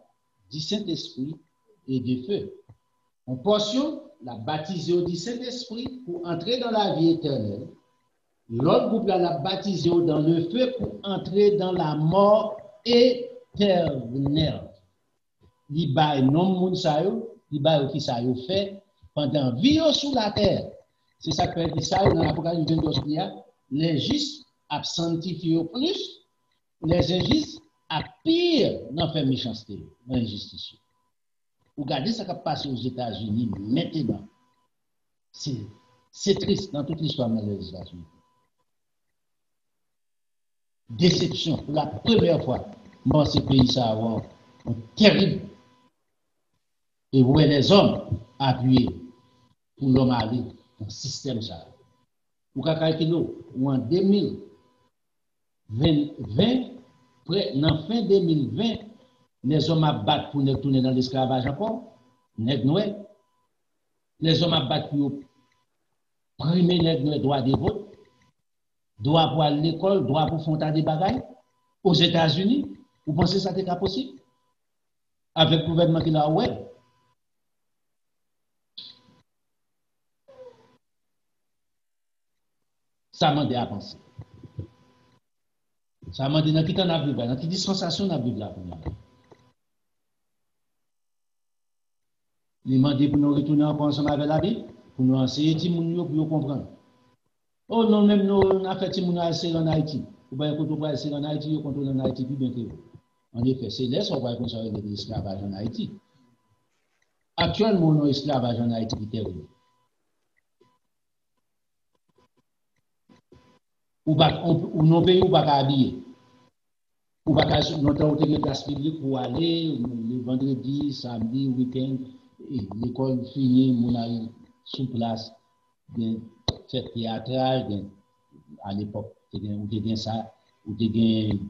du Saint-Esprit et du feu. En portion, la baptisé du Saint-Esprit pour entrer dans la vie éternelle. L'autre groupe l'a baptisé dans le feu pour entrer dans la mort éternelle. Il va non moun sa yo, il va qui sa yo fait pendant vie sur la terre. C'est ça que dit ça dans l'Apocalypse 22, les justes a sanctifié plus, les injustes a pire dans faire méchanceté, dans l'injustice. Vous regardez ce qui a passé aux États-Unis maintenant. C'est triste dans toute l'histoire des États-Unis. Déception. Pour la première fois, dans ces pays, ça a été terrible. Et où les hommes appuyés pour l'homme aller dans le système ça. Vous calculez ou en 2020, dans fin 2020, les hommes abattent pour nous tourner dans l'esclavage encore. Les hommes abattent pour primer les droits des votes, droit pour aller à l'école, droit pour faire des bagailles. Aux États-Unis, vous pensez que ça n'est pas possible? Avec le gouvernement qui l'a oué. Ça m'a dit à penser. Ça m'a dit dans quelle temps vivre, dans quelle dispensation on vivre là. Il m'a dit pour nous retourner ensemble avec la Bible, pour nous enseigner pour nous comprendre. Oh non, même nous, on a fait Timoun en Haïti. Ou bien, quand on va essayer en Haïti, on contrôle en Haïti plus bien que vous. En effet, c'est là qu'on va conserver l'esclavage en Haïti. Actuellement, on a l'esclavage en Haïti qui est terrible. Ou non pays ou pas habiller. Ou pas notre classe publique pour aller le vendredi, samedi, week-end, l'école finie, on a sous place, fait théâtral, à l'époque, ou te gen ça, ou te gen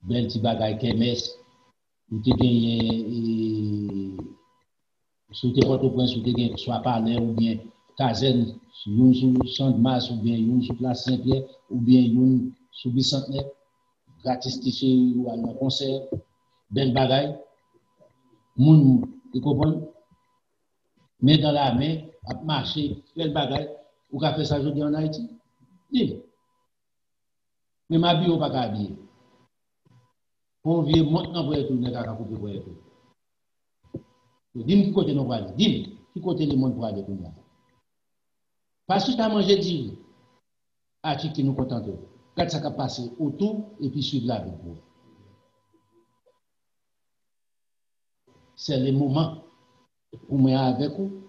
bel ti bagay kemes, ou te gen sous te Port-au-Prince, ou te gen soit parler ou bien Kazen, yon sous Champ de Mars, ou bien yon sous Place Saint-Pierre, ou bien yon sous Bicentenaire, gratis tiché ou à un concert, bel bagay, moun, tu comprends? Mais dans la main, à marcher, bel bagay, ou qu'a fait ça aujourd'hui en Haïti? Dis. Mais ma bio pas qu'à habiller. Pour vieux maintenant pour tout, n'est qu'à couper pour tout. Dis-moi qui côté nous va aller. Dis-moi qui côté le monde pour aller pour moi. Parce que tu as mangé dit, à qui nous contentons. Quand ça va passer autour et puis suivre la vie. C'est le moment pour moi avec vous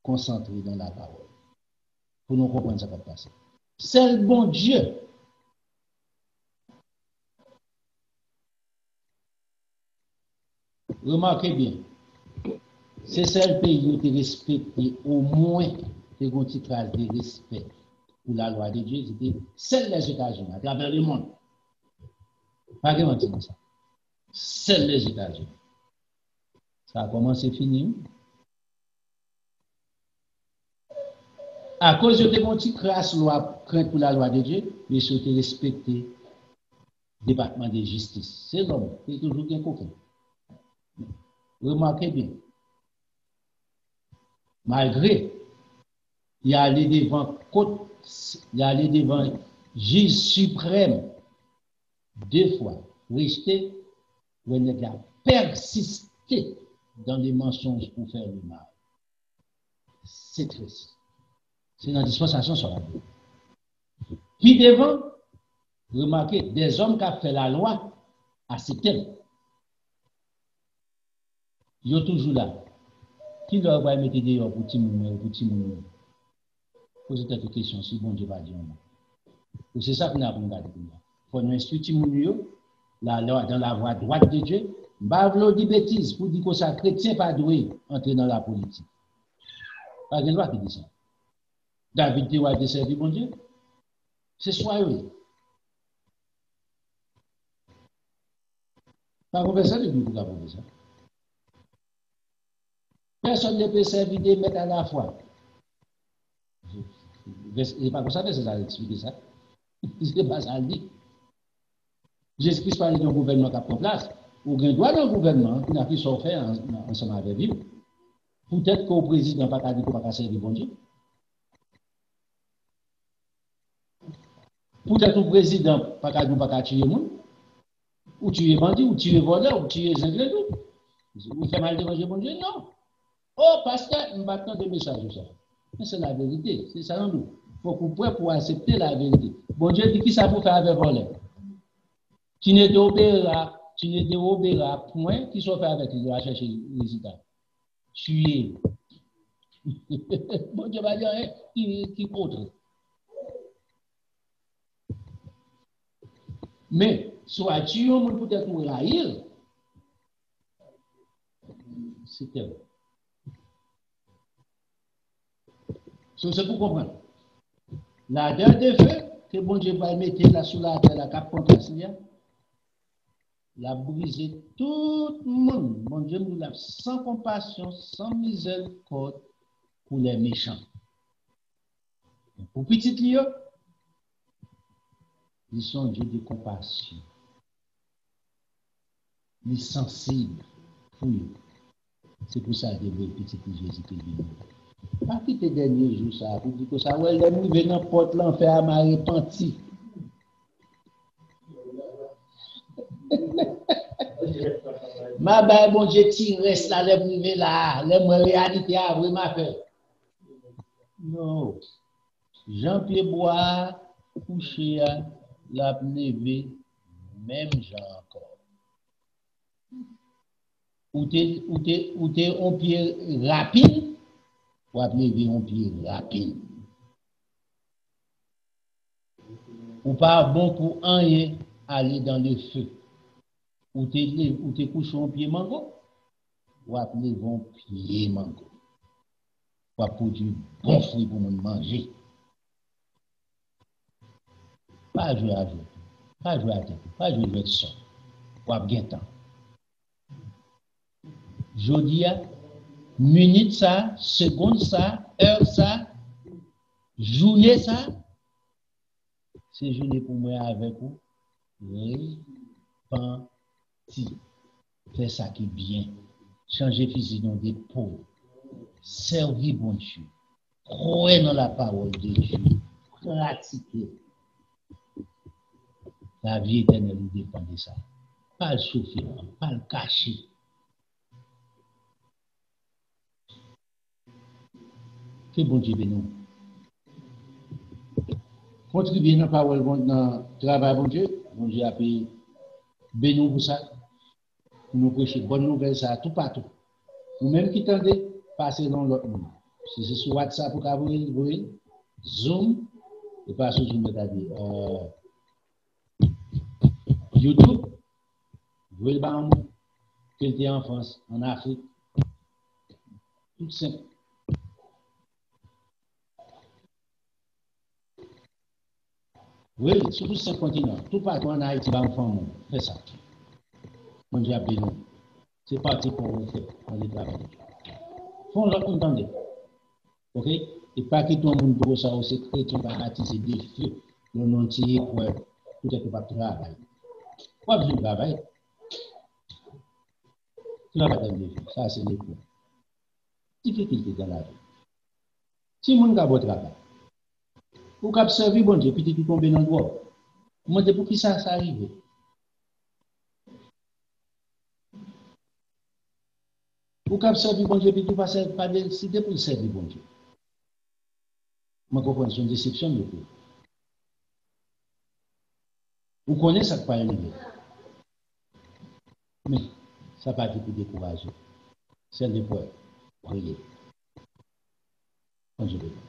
concentrer dans la parole. Pour nous comprendre ce qui va passer. C'est le bon Dieu. Remarquez bien, c'est seul pays qui respecté au moins des petites traces de respect pour la loi de Dieu, c'était celle des États-Unis, à travers le monde. Pas de mentir dans ça. Seuls les États-Unis. Ça a commencé fini. À cause de mon petit crasse loi, crainte pour la loi de Dieu, mais surtout respecter le département de justice. C'est l'homme qui est toujours bien coquin. Remarquez bien, malgré, il y a allé devant juge suprême 2 fois, resté, où il a persisté dans les mensonges pour faire le mal. C'est triste. C'est dans la dispensation sur la vie. Puis devant, remarquez, des hommes qui ont fait la loi à ce thème, ils sont toujours là. Qui leur va mettre dehors pour petit monde, pour petit monde? Posez cette question, si bon Dieu va dire. C'est ça qu'on a pour nous garder. Il faut nous instruire petit monde dans la voie droite de Dieu. Pas vouloir dire bêtises pour dire que ça chrétien pas doué entrer dans la politique. Pas de loi qui dit ça. David dit ouais, servi bon Dieu. C'est soyeux. Pas qu'on fait ça de Bible pour faire ça. Personne ne peut servir des maîtres à la fois. C'est pas comme ça que c'est ça expliquer ça. C'est pas ça le dit. Jésus-Christ parlait d'un gouvernement qui a pris place. Ou bien droit d'un gouvernement qui n'a plus son fait ensemble avec lui. Peut-être qu'au président n'a pas dit qu'on va servir bon Dieu. Peut-être au président pas qu'à pas tuer le monde. Ou tuer bandit, ou tuer voleur, ou tuer zinglé. Ou faire mal de manger bon Dieu, non. Oh, pasteur, il m'a tant de messages sur ça. Mais c'est la vérité, c'est ça en nous. Il faut qu'on puisse pour accepter la vérité. Bon Dieu dit qui ça pour faire avec voler. Tu ne t'obéiras point qui soit fait avec lui, il va chercher le résultat. Tuer. Bon Dieu va dire hein, qui contre. Mais, soit tuer au monde peut-être pour l'haïr, c'est terrible. C'est pour comprendre. La dent de feu que bon Dieu va mettre là sous la terre, la cap contre la briser tout le monde. Mon Dieu nous lave sans compassion, sans miséricorde pour les méchants. Pour petit lieu, ils sont Dieu de compassion. Ils sont sensibles pour eux. C'est pour ça que petit Jésus qui vient. Pas quitter dernier jour ça, pour dire que ça, ouais, les nous venons porte l'enfer à ma repenti. Ma ben bon Dieu, tu restes là, les privés là, les réalité à vraiment faire. Non. Jean-Pierre Bois, couché, la levé, même Jean encore. Ou t'es un pied rapide, ou lever un pied rapide. Ou pas bon pour rien aller dans le feu. Ou t'es couché un pied mango, ou lever un pied mango. Ou produire bon fruit pour manger. Pas jouer à jouer. Pas jouer à tête. Pas jouer avec son. Ou à bien temps. Jodia, minute ça, seconde ça, heure ça, journée ça, c'est journée pour moi avec vous. Repenti. Fais ça qui est bien. Changer physique dans des pauvres. Servir bon Dieu. Croire dans la parole de Dieu. Pratiquer. La vie éternelle dépend de ça. Pas le souffrir, pas le cacher. Que bon Dieu bénisse. Contribuer dans la parole, dans le travail, bon Dieu a payé. Bénisse pour ça. Pour nous prêcher bonne nouvelle, ça, tout partout. Ou même qui tendez, passer dans l'autre monde. Si c'est sur WhatsApp, vous voyez, Zoom, et pas sur Zoom, c'est-à-dire YouTube, vous voyez le bas qu'il était en France, en Afrique. Tout simple. Oui, sur tous ces continents, tout partout en Haïti, va enfant, fait ça. Mon Dieu a béni. C'est parti pour vous faire, on est travail. Font l'autre entendez. Ok? Et pas que tout le monde doit ça au secret, tu vas attiser des feux, le nom tiré pour peut-être pas travailler. Pas besoin de travail. Tu vas pas dans les feux, ça c'est les points. Difficulté dans la vie. Si mon gars va travailler, vous cap servir bon Dieu, puis tu tombes dans le droit. Moi, pour qui ça arrive? Vous cap servir bon Dieu, puis tu passes pas décider pour servir bon Dieu. Moi, je comprends, c'est une déception de tout. Vous connaissez ça qui pas arrivé. Mais ça pas été pour décourager. C'est le point. Priez. Quand je vais.